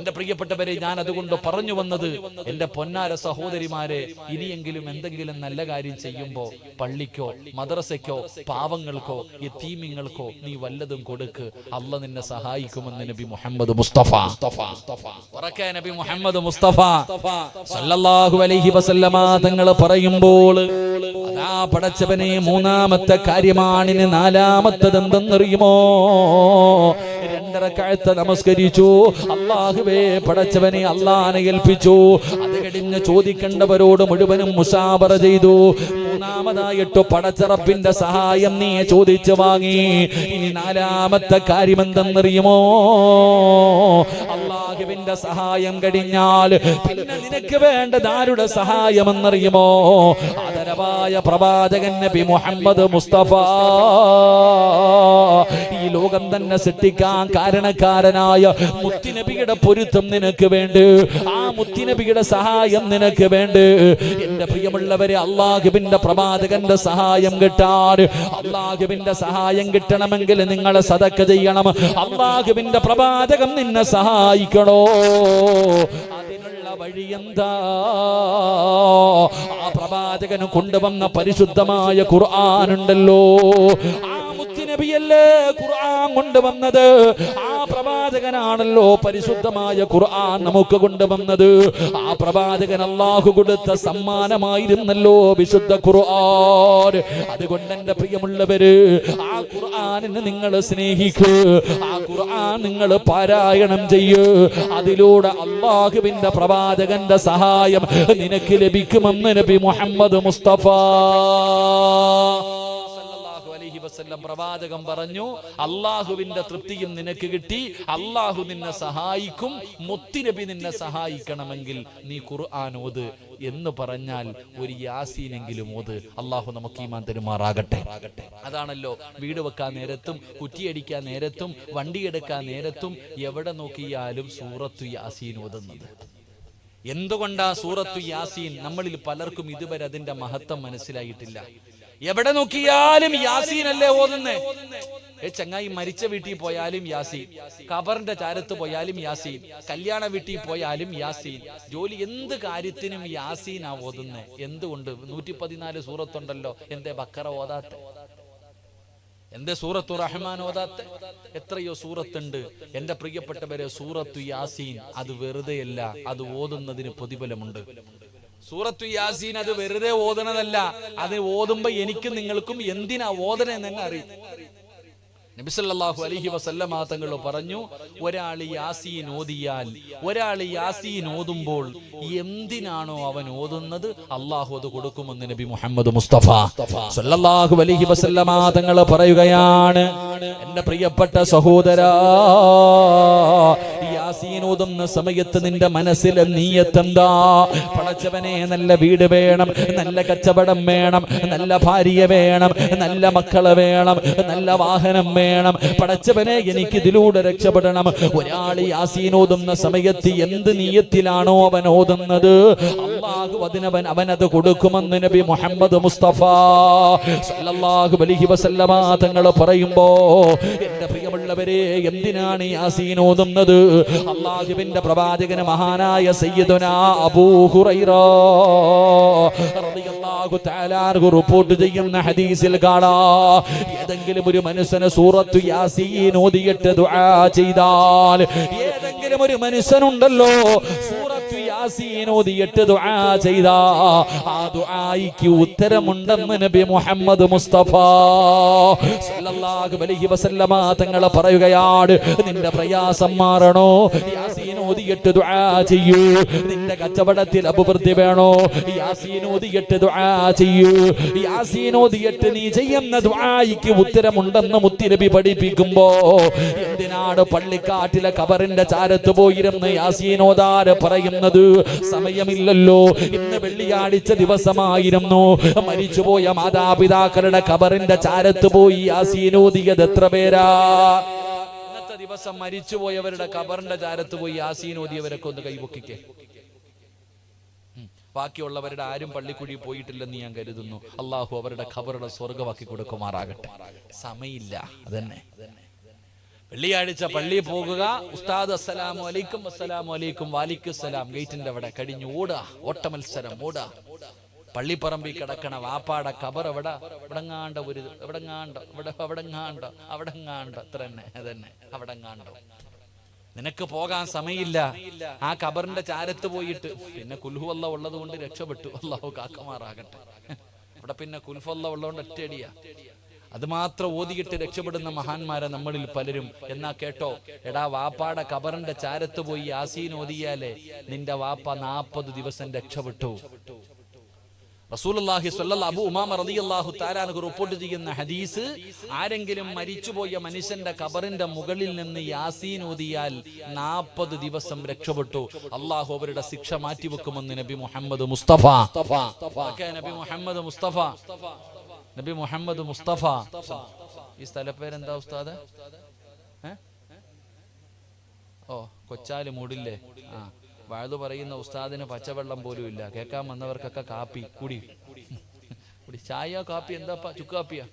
എന്റെ പ്രിയപ്പെട്ടവരെ, ഞാൻ അതുകൊണ്ട് പറഞ്ഞു വന്നത്, എന്റെ പൊന്നാര സഹോദരിമാരെ, ഇനിയെങ്കിലും എന്തെങ്കിലും നല്ല കാര്യം ചെയ്യുമ്പോ പള്ളിക്കോ മദ്രസയ്ക്കോ പാവങ്ങൾക്കോ യതീമിങ്ങൾക്കോ നീ വല്ലതും കൊടുക്ക്. അള്ളാഹ് നിന്നെ സഹായിക്കുമെന്ന് നബി മുഹമ്മദ് മുസ്തഫ നബി മുഹമ്മദ് മുസ്തഫ സല്ലല്ലാഹു അലൈഹി വസല്ലമ തങ്ങൾ പറയുമ്പോൾ, അതാ പടച്ചവനെ, മൂന്നാമത്തെ കാര്യമാണിന്. നാലാമത്തത് എന്തെന്നറിയുമോ? 2 റക്അത്ത് നമസ്കരിച്ചു. അല്ലാഹുവേ പടച്ചവനെ, അല്ലാഹനെ ഏൽപ്പിച്ചു. അത് കഴിഞ്ഞ് ചോദിക്കേണ്ടവരോട് മുഴുവനും മുശാവറ ചെയ്തു. മൂന്നാമതായിട്ട് പടച്ചറപ്പിന്റെ സഹായം നീ ചോദിച്ചു വാങ്ങി. ഇനി നാലാമത്തെ കാര്യം എന്തെന്നറിയുമോ? അല്ലാഹുവിന്റെ സഹായം കഴിഞ്ഞാൽ പിന്നെ നിനക്ക് വേണ്ടത് ആരുടെ സഹായം എന്നറിയുമോ? ആദരവായ പ്രവാചകൻ നബി മുഹമ്മദ് മുസ്തഫ. ഈ ലോകം തന്നെ സൃഷ്ടിക്കാൻ കാരണക്കാരനായ മുത്തുനബിയുടെ പൊരുത്തം നിനക്ക് വേണ്ട, ആ മുത്തുനബിയുടെ സഹായം നിനക്ക് വേണ്ട. എന്റെ പ്രിയമുള്ളവരെ, അല്ലാഹുവിന്റെ പ്രവാചകന്റെ സഹായം കിട്ടാൻ, അല്ലാഹുവിന്റെ സഹായം കിട്ടണമെങ്കിൽ നിങ്ങൾ സദഖ ചെയ്യണം. അല്ലാഹുവിന്റെ പ്രവാചകൻ നിന്നെ സഹായിക്കണോ? അതിനുള്ള വഴി എന്താ? ആ പ്രവാചകന് കൊണ്ടുവന്ന പരിശുദ്ധമായ ഖുർആൻ ഉണ്ടല്ലോ, ആ മുത്തുനബിയല്ലേ ഖുർആൻ കൊണ്ടുവന്നത്. ആ പ്രവാചകനാണല്ലോ പരിശുദ്ധമായ ഖുർആൻ നമുക്ക് കൊണ്ടുവന്നത്. ആ പ്രവാചകൻ അല്ലാഹു കൊടുത്ത സമ്മാനമായിരുന്നല്ലോ വിശുദ്ധ ഖുർആൻ. അതുകൊണ്ട് എന്റെ പ്രിയമുള്ളവര്, ആ ഖുർആനിനെ നിങ്ങൾ സ്നേഹിക്കൂ, ആ ഖുർആൻ നിങ്ങൾ പാരായണം ചെയ്യൂ. അതിലൂടെ അല്ലാഹുവിന്റെ പ്രവാചകന്റെ സഹായം നിനക്ക് ലഭിക്കുമെന്ന് നബി മുഹമ്മദ് മുസ്തഫ പ്രവാചകം പറഞ്ഞു. അള്ളാഹുവിന്റെ തൃപ്തിയും നിനക്ക് കിട്ടി, അള്ളാഹു നിന്നെ സഹായിക്കും. മുത്തുനബി നിന്നെ സഹായിക്കണമെങ്കിൽ നീ ഖുർആൻ ഓത് എന്ന് പറഞ്ഞാൽ ഒരു യാസീനെങ്കിലും ഓത്. അള്ളാഹു നമുക്ക് ഈമാൻ തരുമാറാകട്ടെ. അതാണല്ലോ വീട് വെക്കാൻ നേരത്തും കുറ്റിയടിക്കാൻ നേരത്തും വണ്ടിയെടുക്കാൻ നേരത്തും എവിടെ നോക്കിയാലും സൂറത്തു യാസീൻ ഓതുന്നത്. എന്തുകൊണ്ടാ സൂറത്തു യാസീൻ? നമ്മളിൽ പലർക്കും ഇതുവരെ അതിന്റെ മഹത്വം മനസ്സിലായിട്ടില്ല. എവിടെ നോക്കിയാലും യാസീൻ അല്ലേ ഓതുന്നേ. ചങ്ങായി മരിച്ച വീട്ടിൽ പോയാലും യാസീൻ, ഖബറിന്റെ ചാരത്ത് പോയാലും യാസീൻ, കല്യാണ വീട്ടിൽ പോയാലും യാസീൻ, ജോലി എന്ത് കാര്യത്തിനും യാസീൻ ആ ഓതുന്നേ. എന്തുകൊണ്ട്? 114 സൂറത്തുണ്ടല്ലോ, എന്തേ ബക്കറ ഓതാത്തെ? എന്തേ സൂറത്തു റഹ്മാൻ ഓതാത്തെ? എത്രയോ സൂറത്തുണ്ട് എന്റെ പ്രിയപ്പെട്ടവരെ. സൂറത്തു യാസീൻ അത് വെറുതെയല്ല, അത് ഓതുന്നതിന് പ്രതിഫലമുണ്ട്. സൂറത്തു യാസീൻ അത് വെറുതെ ഓതണതല്ല, അത് ഓതുമ്പോ എനിക്കും നിങ്ങൾക്കും എന്തിനാ ഓതണെന്ന് തന്നെ അറിയും. നബി സല്ലല്ലാഹു അലൈഹി വസല്ലമ തങ്ങൾ പറഞ്ഞു, ഒരാൾ യാസീൻ ഓതിയാൽ, ഒരാൾ യാസീൻ ഓതുമ്പോൾ എന്തിനാണോ അവൻ ഓതുന്നത് അല്ലാഹു അത് കൊടുക്കുമെന്ന് നബി മുഹമ്മദ് മുസ്തഫ സല്ലല്ലാഹു അലൈഹി വസല്ലമ തങ്ങൾ പറയുകയാണ്. എന്റെ പ്രിയപ്പെട്ട സഹോദരാ, യാസീൻ ഓതുന്ന സമയത്ത് നിന്റെ മനസ്സിലെ നിയ്യത്ത് എന്താ? പടച്ചവനെ, നല്ല വീട് വേണം, നല്ല കച്ചവടം വേണം, നല്ല ഭാര്യ വേണം, നല്ല മക്കള് വേണം, നല്ല വാഹനം വേണം. പടച്ചവനെ, എനിക്ക് ഇതിലൂടെ രക്ഷപ്പെടണം. ഒരാൾ യാസീൻ ഓതുന്ന സമയത്ത് എന്ത് നിയ്യത്തിലാണോ അവൻ ഓതുന്നത് അല്ലാഹു അവനത് കൊടുക്കുമെന്ന് നബി മുഹമ്മദ് മുസ്തഫ സല്ലല്ലാഹു അലൈഹി വസല്ലമ തങ്ങൾ പറയുമ്പോ, എന്റെ പ്രിയമുള്ളവരെ, എന്തിനാണ് യാസീൻ ഓതുന്നത്? അല്ലാഹുവിന്റെ പ്രവാചകന് മഹാനായ സയ്യിദുനാ അബൂ ഹുറൈറ റളിയല്ലാഹു തആല റിപ്പോർട്ട് ചെയ്യുന്ന ഹദീസിൽ കാണാം, ഏതെങ്കിലും ഒരു മനുഷ്യന് സൂറത്തു യാസീൻ ഓതിയിട്ട് ദുആ ചെയ്താൽ, ഏതെങ്കിലും ഒരു മനുഷ്യനുണ്ടല്ലോ സൂറത്തു യാസീൻ ഓതിയിട്ട് ദുആ ചെയ്താ, ആ ദുആയ്ക്ക് ഉത്തരമുണ്ടെന്ന് നബി മുഹമ്മദ് മുസ്തഫ സല്ലല്ലാഹു അലൈഹി വസല്ലമ തങ്ങൾ പറയുകയാണ്. നിന്റെ പ്രയാസം മാറണോ? യാസീൻ ഓതിയിട്ട് ദുആ ചെയ്യൂ. നിന്റെ കച്ചവടത്തിൽ അഭിവൃദ്ധി വേണോ? യാസീൻ ഓതിയിട്ട് ദുആ ചെയ്യൂ. യാസീൻ ഓതിയിട്ട് നീ ചെയ്യുന്ന ദുആയ്ക്ക് ഉത്തരമുണ്ടെന്ന് മുത്തുനബി പഠിപ്പിക്കുമ്പോ, എന്തിനാണ് പള്ളിക്കാട്ടിലെ ഖബറിന്റെ ചാരത്ത് പോയിരുന്ന് യാസീൻ ഓതാൻ പറയുന്നത്? സമയമില്ലല്ലോ, ഇന്ന് വെള്ളിയാഴ്ച ദിവസമായിരുന്നു. മരിച്ചുപോയ മാതാപിതാക്കളുടെ ഖബറിന്റെ ചാരത്ത് പോയി യാസീൻ ഓതിയത് എത്ര പേരാ? ഇന്നത്തെ ദിവസം മരിച്ചുപോയവരുടെ ഖബറിന്റെ ചാരത്ത് പോയി യാസീൻ ഓതിയവരൊക്കെ ഒന്ന് കൈപൊക്കിക്കേ. ബാക്കിയുള്ളവരുടെ ആരും പള്ളിക്കുഴി പോയിട്ടില്ലെന്ന് ഞാൻ കരുതുന്നു. അള്ളാഹു അവരുടെ ഖബറുടെ സ്വർഗമാക്കി കൊടുക്കുമാറാകട്ടെ. സമയമില്ല, അതന്നെ. വെള്ളിയാഴ്ച പള്ളിയിൽ പോകുക, ഉസ്താദ് അസ്സലാമു അലൈക്കും, അസ്സലാമു അലൈക്കും, വാലിക്കുസ്സലാം, ഗേറ്റിന്റെ അവിടെ കഴിഞ്ഞ് ഓടുക, ഓട്ടമത്സരം ഓടുക. പള്ളിപ്പറമ്പിൽ കിടക്കണ വാപ്പാടെ ഖബർ എവിടെങ്ങാണ്ട അത്ര തന്നെ, അതന്നെ, അവിടെങ്ങാണ്ട. നിനക്ക് പോകാൻ സമയമില്ല. ആ ഖബറിന്റെ ചാരത്ത് പോയിട്ട് പിന്നെ കുൽഹുവല്ല ഉള്ളത് കൊണ്ട് രക്ഷപ്പെട്ടു, അല്ലാഹു കാക്കമാറാകട്ടെ. ഇവിടെ പിന്നെ കുൽഫല്ല ഉള്ളതുകൊണ്ട് ഒറ്റയടിയാ. അത് മാത്രം ഓതിയിട്ട് രക്ഷപ്പെടുന്ന മഹാന്മാരെ നമ്മളിൽ പലരും. എന്നാ കേട്ടോ, എടാ, വാപ്പാടെ ഖബറിന്റെ ചാരത്ത് പോയി യാസീൻ ഓതിയാലേ നിന്റെ വാപ്പ 40 ദിവസം രക്ഷപ്പെട്ടു. റസൂലുള്ളാഹി സ്വല്ലല്ലാഹു അബൂ ഉമാമ റളിയല്ലാഹു തആല അൻഹു റിപ്പോർട്ട് ചെയ്യുന്ന ഹദീസ്, ആരെങ്കിലും മരിച്ചുപോയ മനുഷ്യന്റെ ഖബറിന്റെ മുകളിൽ നിന്ന് യാസീൻ ഓതിയാൽ 40 ദിവസം രക്ഷപ്പെട്ടു. അല്ലാഹു അവരുടെ ശിക്ഷ മാറ്റിവെക്കുമെന്ന് നബി മുഹമ്മദ് മുസ്തഫ. നബി മുഹമ്മദ് മുസ്തഫ. ഈ സ്ഥലപ്പേരെന്താ ഉസ്താദ്? ഓ, കൊച്ചാല് മൂടില്ലേ? ആ, വഴുതു പറയുന്ന ഉസ്താദിന് പച്ചവെള്ളം പോലും ഇല്ല. കേൾക്കാൻ വന്നവർക്കൊക്കെ കാപ്പി കുടി. ചായ കാപ്പി എന്താ? ചുക്ക് കാപ്പിയാ?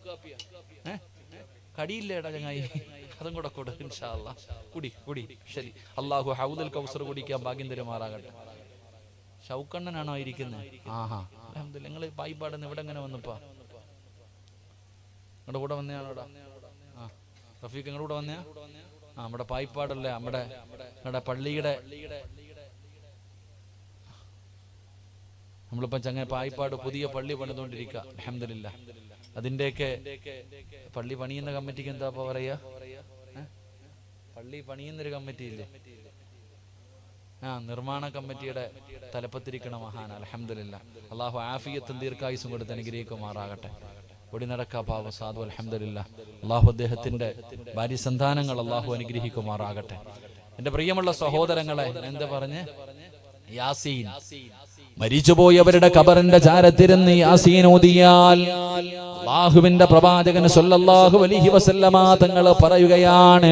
കടിയില്ലേടാ ചങ്ങായി? അതും കൂടെ കൊടു ഇൻഷാ അല്ലാഹ്. കുടി. ശരി. അല്ലാഹു ഹൗദുൽ കൗസർ കുടിക്കാൻ ഭാഗ്യം തരുമാറാകട്ടെ. ഷൗക്കണ്ണനാണോ ഇരിക്കുന്നത്? ആഹാ, അൽഹംദുലില്ലാ. നിങ്ങൾ പായിപ്പാടുന്ന് ഇവിടെ എങ്ങനെ വന്നപ്പാ? നിങ്ങളുടെ കൂടെ വന്നയാണോടാ? ആ, റഫീഖ് നിങ്ങളുടെ കൂടെ വന്നയാ? ആ, നമ്മുടെ പായിപ്പാടല്ലേ, നമ്മുടെ പള്ളിയുടെ നമ്മളിപ്പോ ചങ്ങ പായിപ്പാട് പുതിയ പള്ളി പണിതുകൊണ്ടിരിക്കുക. അൽഹംദുലില്ലാ. അതിന്റെയൊക്കെ പള്ളി പണിയുന്ന കമ്മിറ്റിക്ക് എന്താ പറയാ? പള്ളി പണിയുന്നൊരു കമ്മിറ്റി ഇല്ലേ? ആ, നിർമ്മാണ കമ്മിറ്റിയുടെ തലപ്പത്തിരിക്കണ മഹാൻ. അൽഹംദുലില്ലാ. അല്ലാഹു ആഫിയത്തും ദീർഘായുസ്സും കൊടുത്ത് അനുഗ്രഹിക്കുമാറാകട്ടെ. ഒടി നടക്കാ പാവ സാധു. അൽഹംദുലില്ലാ. അല്ലാഹു അദ്ദേഹത്തിന്റെ ഭാര്യ സന്താനങ്ങൾ അല്ലാഹു അനുഗ്രഹിക്കുമാറാകട്ടെ. എന്റെ പ്രിയമുള്ള സഹോദരങ്ങളെ, എന്താ പറഞ്ഞ്? യാസീൻ. മരിച്ചുപോയവരുടെ ഖബറിന്റെ ചാരത്തിരുന്ന് യാസീൻ ഓതിയാൽ അല്ലാഹുവിന്റെ പ്രവാചകൻ സല്ലല്ലാഹു അലൈഹി വസല്ലമ തങ്ങൾ പറയുകയാണ്,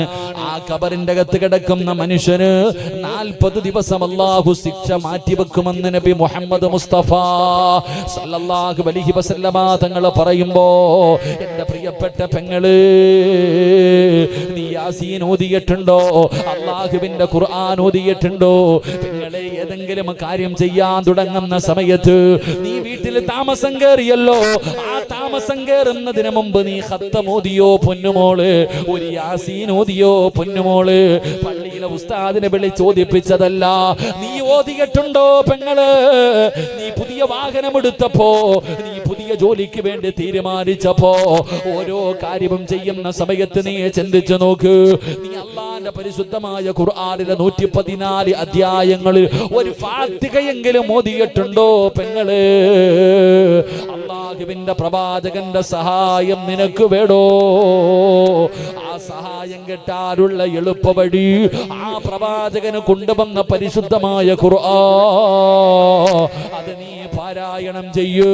ആ ഖബറിന്റെ അകത്ത് കിടക്കുന്ന മനുഷ്യന് 40 ദിവസം അല്ലാഹു ശിക്ഷ മാറ്റിവെക്കുമെന്ന് നബി മുഹമ്മദ് മുസ്തഫ സല്ലല്ലാഹു അലൈഹി വസല്ലമ തങ്ങൾ പറയുമ്പോ, എന്റെ പ്രിയപ്പെട്ട പെങ്ങള്, നീ യാസീൻ ഓതിയിട്ടുണ്ടോ? അല്ലാഹുവിന്റെ ഖുർആൻ ഓതിയിട്ടുണ്ടോ? പെങ്ങളെ, ഏതെങ്കിലും കാര്യം ചെയ്യാൻ തുടങ്ങുന്ന സമയത്ത് നീ വീട്ടിൽ താമസം കയറിയല്ലോ, ആ താമസം കയറുന്നതിന് മുമ്പ് നീ ഖത്തം ഓതിയോ പൊന്നുമോള്? ഒരു യാസീൻ ഓതിയോ പൊന്നുമോള്? പള്ളിയിലെ ഉസ്താദിനെ വിളിച്ച് ഓതിപ്പിച്ചതല്ല. നീ ഓതിയിട്ടുണ്ടോ പെങ്ങള്? നീ പുതിയ വാഹനം എടുത്തപ്പോ, നീ പുതിയ ജോലിക്ക് വേണ്ടി തീരുമാനിച്ചപ്പോ, ഓരോ കാര്യവും ചെയ്യുന്ന സമയത്ത് നീ ചിന്തിച്ചു നോക്ക്. നീ അള്ളാന്റെ പരിശുദ്ധമായ ഖുർആനിലെ 114 അധ്യായങ്ങളിൽ ഒരു ഫാത്തിഹയെങ്കിലും ഓതിയിട്ടുണ്ടോ പെങ്ങള്? അല്ലാഹുവിന്റെ പ്രവാചകന്റെ സഹായം നിനക്ക് വേണോ? ആ സഹായം കിട്ടാനുള്ള എളുപ്പ വഴി ആ പ്രവാചകന് കൊണ്ടുവന്ന പരിശുദ്ധമായ ഖുർആൻ, അത് നീ പാരായണം ചെയ്യൂ.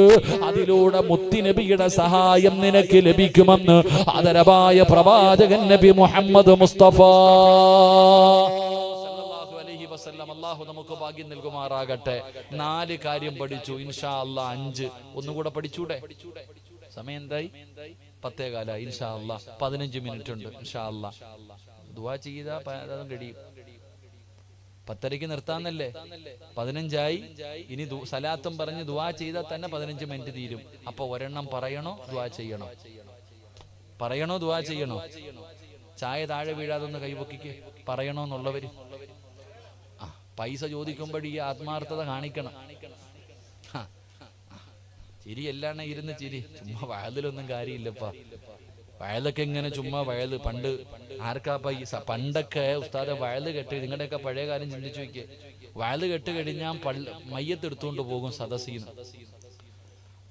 അതിലൂടെ മുത്തുനബിയുടെ സഹായം നിനക്ക് ലഭിക്കുമെന്ന് ആദരവായ പ്രവാചകൻ നബി മുഹമ്മദ് മുസ്തഫ സല്ലല്ലാഹു അലൈഹി വസല്ലം. അല്ലാഹു നമുക്ക് ഭാഗ്യം നൽകുമാറാകട്ടെ. 4 കാര്യം പഠിച്ചു, ഇൻഷാ അല്ലാഹ് 5 ഒന്നുകൂടെ പഠിച്ചൂടെ? സമയം എന്തായി? 10:15. ഇൻഷാ അല്ലാഹ് 15 മിനിറ്റ് ഉണ്ട്. ഇൻഷാ അല്ലാഹ് ദുആ ചെയ്താ അതും കഴിയും. 10:30 നിർത്താന്നല്ലേ? 15 ഇനി സലാത്തും പറഞ്ഞ് ദുആ ചെയ്താൽ തന്നെ 15 മിനിറ്റ് തീരും. അപ്പൊ ഒരെണ്ണം പറയണോ ദുആ ചെയ്യണോ? പറയണോ ദുആ ചെയ്യണോ? ചായ താഴെ വീഴാതൊന്ന് കൈപൊക്കിക്ക്. പറയണോ എന്നുള്ളവര് പൈസ ചോദിക്കുമ്പോൾ ഈ ആത്മാർത്ഥത കാണിക്കണം. ചിരി എല്ലാണ ഇരുന്ന് ചിരി, ചുമ്മാ വയലിലൊന്നും കാര്യമില്ലപ്പാ. വയലൊക്കെ ഇങ്ങനെ ചുമ്മാ വയല്. പണ്ട് ആർക്കാപ്പ ഈ പണ്ടൊക്കെ ഉസ്താദെ വയല് കെട്ട്, നിങ്ങളുടെയൊക്കെ പഴയ കാര്യം ചിന്തിച്ചു നോക്കിയേ. വയല് കെട്ട് കഴിഞ്ഞാൽ മയ്യത്തെടുത്തുകൊണ്ട് പോകും സദസ്സിന്ന്.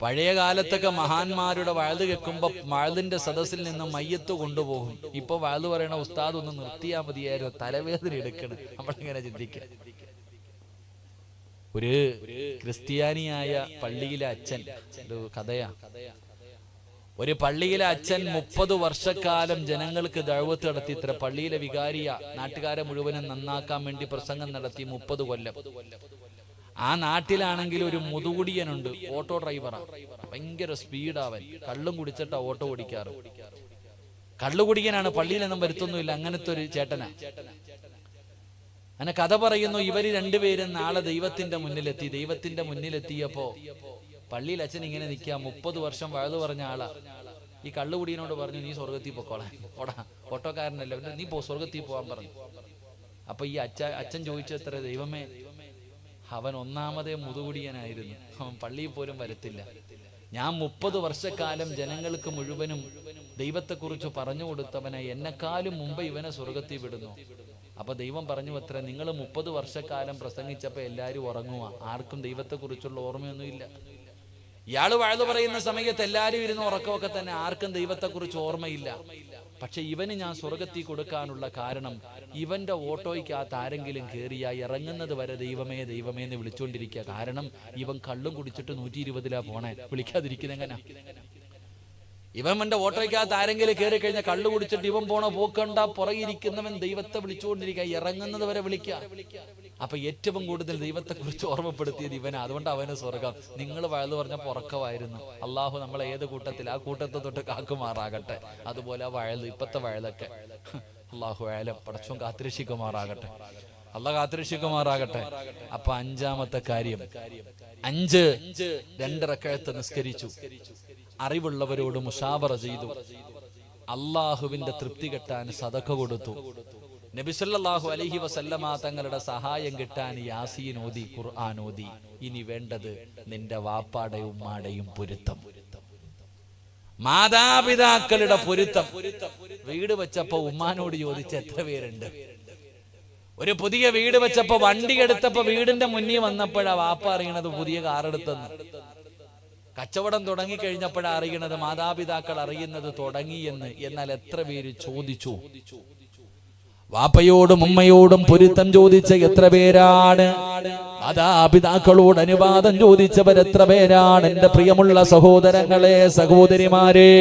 പഴയ കാലത്തൊക്കെ മഹാന്മാരുടെ വയല് കേൾക്കുമ്പോ വയലിന്റെ സദസ്സിൽ നിന്ന് മയ്യത്ത് കൊണ്ടുപോകും. ഇപ്പൊ വയല് പറയണ ഉസ്താദ് ഒന്ന് നിർത്തിയാ മതിയായിരുന്നു, തലവേദന എടുക്കണം. നമ്മളിങ്ങനെ ചിന്തിക്കുക. ഒരു ക്രിസ്ത്യാനിയായ പള്ളിയിലെ അച്ഛൻ, ഒരു കഥയാ. ഒരു പള്ളിയിലെ അച്ഛൻ 30 വർഷക്കാലം ജനങ്ങൾക്ക് ദഅവത്ത് നടത്തി. ഇത്ര പള്ളിയിലെ വികാരിയ നാട്ടുകാരെ മുഴുവനും നന്നാക്കാൻ വേണ്ടി പ്രസംഗം നടത്തി 30 കൊല്ലം. ആ നാട്ടിലാണെങ്കിൽ ഒരു മുതുകുടിയനുണ്ട്, ഓട്ടോ ഡ്രൈവറാ. ഭയങ്കര സ്പീഡാവൻ, കള്ളും കുടിച്ചിട്ടാ ഓട്ടോ ഓടിക്കാറ്. കള്ളുകുടിയനാണ്, പള്ളിയിലൊന്നും വരുത്തൊന്നുമില്ല. അങ്ങനത്തെ ഒരു ചേട്ടനാ. അങ്ങനെ കഥ പറയുന്നു, ഇവര് രണ്ടുപേരും നാളെ ദൈവത്തിന്റെ മുന്നിലെത്തി. ദൈവത്തിന്റെ മുന്നിലെത്തിയപ്പോ പള്ളിയിൽ അച്ഛൻ ഇങ്ങനെ നിൽക്കുക. 30 വർഷം വഴുതു പറഞ്ഞ ആളാ. ഈ കള്ളുകുടിയനോട് പറഞ്ഞു, നീ സ്വർഗത്തിൽ പൊക്കോളാൻ. ഓട്ടോക്കാരനല്ല, നീ സ്വർഗത്തിൽ പോകാൻ പറഞ്ഞു. അപ്പൊ ഈ അച്ഛൻ ചോദിച്ചത്ര, ദൈവമേ, അവൻ ഒന്നാമതേ മുതുകുടിയനായിരുന്നു, അവൻ പള്ളിയിൽ പോലും വരത്തില്ല. ഞാൻ 30 വർഷക്കാലം ജനങ്ങൾക്ക് മുഴുവനും ദൈവത്തെക്കുറിച്ച് പറഞ്ഞു കൊടുത്തവനെ എന്നെക്കാളും മുമ്പ് ഇവനെ സ്വർഗത്തിൽ വിടുന്നു. അപ്പൊ ദൈവം പറഞ്ഞു അത്ര, നിങ്ങൾ 30 വർഷക്കാലം പ്രസംഗിച്ചപ്പോ എല്ലാരും ഉറങ്ങുക, ആർക്കും ദൈവത്തെക്കുറിച്ചുള്ള ഓർമ്മയൊന്നുമില്ല. ഇയാള് വഴുതു പറയുന്ന സമയത്ത് എല്ലാരും ഇരുന്ന് ഉറക്കമൊക്കെ തന്നെ, ആർക്കും ദൈവത്തെക്കുറിച്ച് ഓർമ്മയില്ല. പക്ഷെ ഇവന് ഞാൻ സ്വർഗത്തിൽ കൊടുക്കാനുള്ള കാരണം, ഇവന്റെ ഓട്ടോയ്ക്കകത്ത് ആരെങ്കിലും കയറിയാ ഇറങ്ങുന്നത് വരെ ദൈവമേ ദൈവമേ എന്ന് വിളിച്ചുകൊണ്ടിരിക്കുക. കാരണം ഇവൻ കള്ളും കുടിച്ചിട്ട് 120 പോണേ, വിളിക്കാതിരിക്കുന്ന എങ്ങനെ? ഇവന്റെ ഓട്ടോയ്ക്കകത്ത് ആരെങ്കിലും കയറി കഴിഞ്ഞാൽ കള്ളു കുടിച്ചിട്ട് ഇവൻ പോണ പോക്കണ്ട, പുറകിരിക്കുന്നവൻ ദൈവത്തെ വിളിച്ചുകൊണ്ടിരിക്കുക, ഇറങ്ങുന്നത് വരെ വിളിക്കുക. അപ്പൊ ഏറ്റവും കൂടുതൽ ദൈവത്തെ കുറിച്ച് ഓർമ്മപ്പെടുത്തിയത് ഇവനാ. അതുകൊണ്ട് അവന് സ്വർഗം. നിങ്ങൾ വയല് പറഞ്ഞപ്പോ ഉറക്കമായിരുന്നു. അള്ളാഹു നമ്മളെ ഏത് കൂട്ടത്തിൽ, ആ കൂട്ടത്തെ തൊട്ട് കാക്കുമാറാകട്ടെ. അതുപോലെ ആ വയല്, ഇപ്പത്തെ വയലൊക്കെ അള്ളാഹു ആയാലും പടച്ചോൻ കാത്തിരക്ഷിക്കുമാറാകട്ടെ. അള്ളാഹ് കാത്തിരക്ഷിക്കുമാറാകട്ടെ. അപ്പൊ 5ാമത്തെ കാര്യം, 2 റക്അത്ത് നിസ്കരിച്ചു, അറിവുള്ളവരോട് മുശാവറ ചെയ്തു, അള്ളാഹുവിന്റെ തൃപ്തി കിട്ടാൻ സദഖ കൊടുത്തു, നബി സല്ലല്ലാഹു അലൈഹി വസല്ലമ തങ്ങളുടെ സഹായം കിട്ടാൻ യാസീൻ ഓതി, ഖുർആൻ ഓതി. ഇനി വേണ്ടത് നിന്റെ വാപ്പാടെയും ഉമ്മാടെയും പൊരുത്തം, മാതാപിതാക്കളുടെ പൊരുത്തം. വീട് വെച്ചപ്പോ ഉമ്മാനോട് ചോദിച്ച എത്ര പേരുണ്ട്? ഒരു പുതിയ വീട് വെച്ചപ്പോ, വണ്ടി എടുത്തപ്പോ വീടിന്റെ മുന്നിൽ വന്നപ്പോഴാ വാപ്പ അറിയണത് പുതിയ കാർ എടുത്തെന്ന്. കച്ചവടം തുടങ്ങി കഴിഞ്ഞപ്പോഴാ അറിയണത്, മാതാപിതാക്കൾ അറിയുന്നത് തുടങ്ങിയെന്ന്. എന്നാൽ എത്ര പേര് ചോദിച്ചു? വാപ്പയോടും ഉമ്മയോടും പൊരുത്തം ചോദിച്ച എത്ര പേരാണ്? മാതാപിതാക്കളോട് അനുവാദം ചോദിച്ചവരെത്ര പേരാണ് എന്റെ പ്രിയമുള്ള സഹോദരങ്ങളെ, സഹോദരിമാരെ,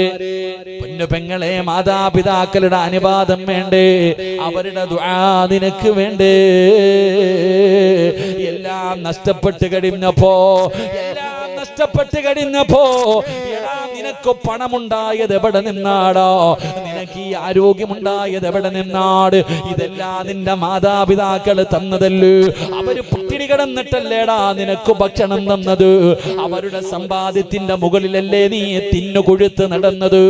പൊന്നു പെങ്ങളെ? മാതാപിതാക്കളുടെ അനുവാദം വേണ്ടേ? അവരുടെ ദുആ നിനക്ക് വേണ്ടേ? എല്ലാം നഷ്ടപ്പെട്ട് കഴിഞ്ഞപ്പോ നിനക്ക് പണമുണ്ടായത് എവിടെ നിന്നാടോ? നിനക്ക് ഈ ആരോഗ്യമുണ്ടായത് എവിടെ നിന്നാട്? ഇതെല്ലാം നിന്റെ മാതാപിതാക്കൾ തന്നതല്ലേ? അവര് പട്ടിണി കിടന്നിട്ടല്ലേടാ നിനക്ക് ഭക്ഷണം തന്നത്? അവരുടെ സമ്പാദ്യത്തിന്റെ മുകളിലല്ലേ നീ തിന്നുകൊഴുത്ത് നടന്നത്?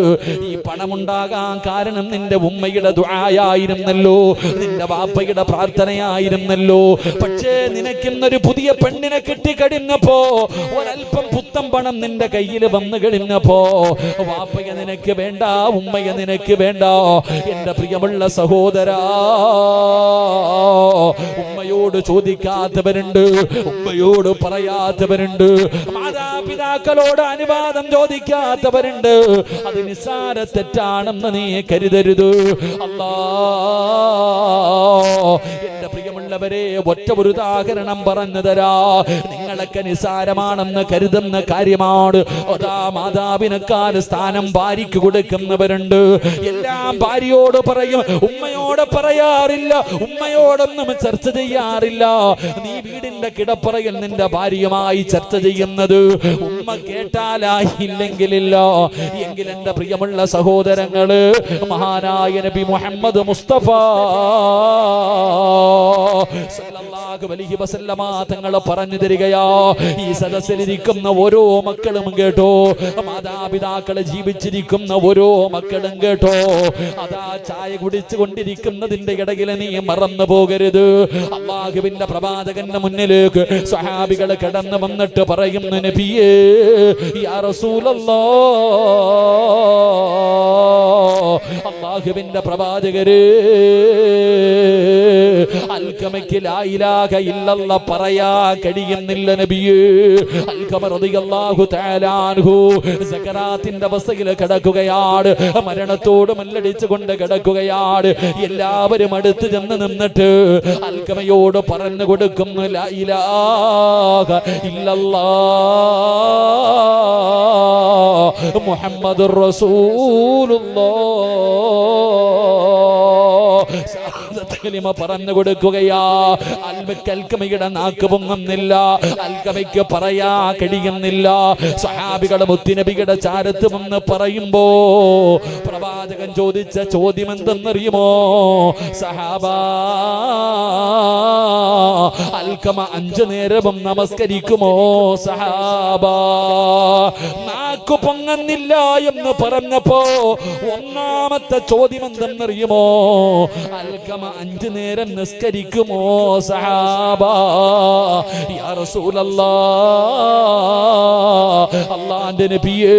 ഈ പണമുണ്ടാകാൻ കാരണം നിന്റെ ഉമ്മയുടെ ദുആയായിരുന്നല്ലോ, നിന്റെ വാപ്പയുടെ പ്രാർത്ഥനയായിരുന്നല്ലോ. പക്ഷേ നിനക്കിന്നൊരു പുതിയ പെണ്ണിനെ കിട്ടിക്കഴിഞ്ഞപ്പോ, ഒരൽപ്പം പുത്തം പണം നിന്റെ കയ്യിൽ വന്നു കഴിഞ്ഞപ്പോ, വാപ്പയെ നിനക്ക് വേണ്ട, ഉമ്മയെ നിനക്ക് വേണ്ട. എന്റെ പ്രിയമുള്ള സഹോദരാ, ഉമ്മയോട് ചോദിക്കാത്തവരുണ്ട്, ഉമ്മയോട് പറയാത്തവരുണ്ട്, മാതാപിതാക്കളോട് അനുവാദം ചോദിക്കാത്തവരുണ്ട്. അത് നിസ്സാര തെറ്റാണെന്ന് നീ കരുതരുത്. അല്ലാ, എന്റെ പ്രിയമുള്ളവരെ, ഒറ്റ ഒരു ഉദാഹരണം പറഞ്ഞു തരാ. നിങ്ങളൊക്കെ നിസ്സാരമാണെന്ന് കരുതുന്ന കാര്യമാണ്. അതാ മാതാപിതാക്കൾ സ്ഥാനം ഭാര്യയ്ക്ക് കൊടുക്കുന്നവരുണ്ട്. എല്ലാം ഭാര്യയോട് പറയും, ഉമ്മയോട് പറയാറില്ല, ഉമ്മയോടൊന്നും ചർച്ച ചെയ്യാറില്ല. നീ വീടിന്റെ കിടപ്പറയിൽ നിന്റെ ഭാര്യയുമായി ചർച്ച ചെയ്യുന്നത് ഉമ്മ കേട്ടാലായില്ലെങ്കിലില്ല. എങ്കിൽ എന്റെ പ്രിയമുള്ള സഹോദരങ്ങള്, മഹാനായ നബി മുഹമ്മദ് മുസ്തഫ സല്ലല്ലാഹു അലൈഹി വസല്ലമ തങ്ങൾ പറഞ്ഞു തരികയാ. ഈ സദസ്സിലിരിക്കുന്ന ഓരോ മക്കളും കേട്ടോ, മാതാപിതാക്കളെ ജീവിച്ചിരിക്കുന്ന ഓരോ മക്കളും കേട്ടോ. അതാ ചായ കുടിച്ചു കൊണ്ടിരിക്കുന്നതിന്റെ ഇടയിൽ നീ മറന്നു പോകരുത്. അല്ലാഹുവിന്റെ പ്രവാചകന്റെ മുന്നിലേക്ക് സ്വഹാബികൾ കടന്നു വന്നിട്ട് പറയുന്നു, നബിയേ, യാ റസൂലല്ലാഹ്, അല്ലാഹുവിന്റെ പ്രവാചകരേ, അൽഖമയ്ക്ക് ലാ ഇലാഹ ഇല്ലല്ലാഹ് പറയാ കഴിയുന്നില്ല നബിയേ. അൽഖമ റളിയല്ലാഹു തആല അൻഹു സകറാത്തിന്റെ അവസ്ഥയിൽ കിടക്കുകയാണ്, മരണത്തോട് മല്ലടിച്ചുകൊണ്ട് കിടക്കുകയാണ്. എല്ലാവരും അടുത്ത് ചെന്ന് നിന്നിട്ട് അൽഖമയോട് പറഞ്ഞു കൊടുക്കുന്നു, ലാ ഇലാഹ ഇല്ലല്ലാഹ് മുഹമ്മദുർ റസൂലുള്ളാഹ് കലിമ പറഞ്ഞു കൊടുക്കുകയാ. അൽക്കമയുടെ നാക്ക് പൊങ്ങുന്നില്ല, അൽക്കമയ്ക്ക് പറയാ കഴിയുന്നില്ല. സഹാബികളുടെ മുത്തുനബിയുടെ ചാരത്ത് വന്ന് പറയുമ്പോ പ്രവാചകൻ ചോദിച്ച ചോദ്യം എന്തെന്നറിയുമോ? സഹാബാ, അൽക്കമ 5 നേരവും നമസ്കരിക്കുമോ? സഹാബാ, നാക്ക് പൊങ്ങുന്നില്ല എന്ന് പറഞ്ഞപ്പോ ഒന്നാമത്തെ ചോദ്യം എന്തെന്നറിയുമോ? അൽക്കമ 5 നേരം നിസ്കരിക്കുമോ? സഹാബാ, യാ റസൂലല്ലാഹ്, അല്ലാഹുവിന്റെ നബിയേ,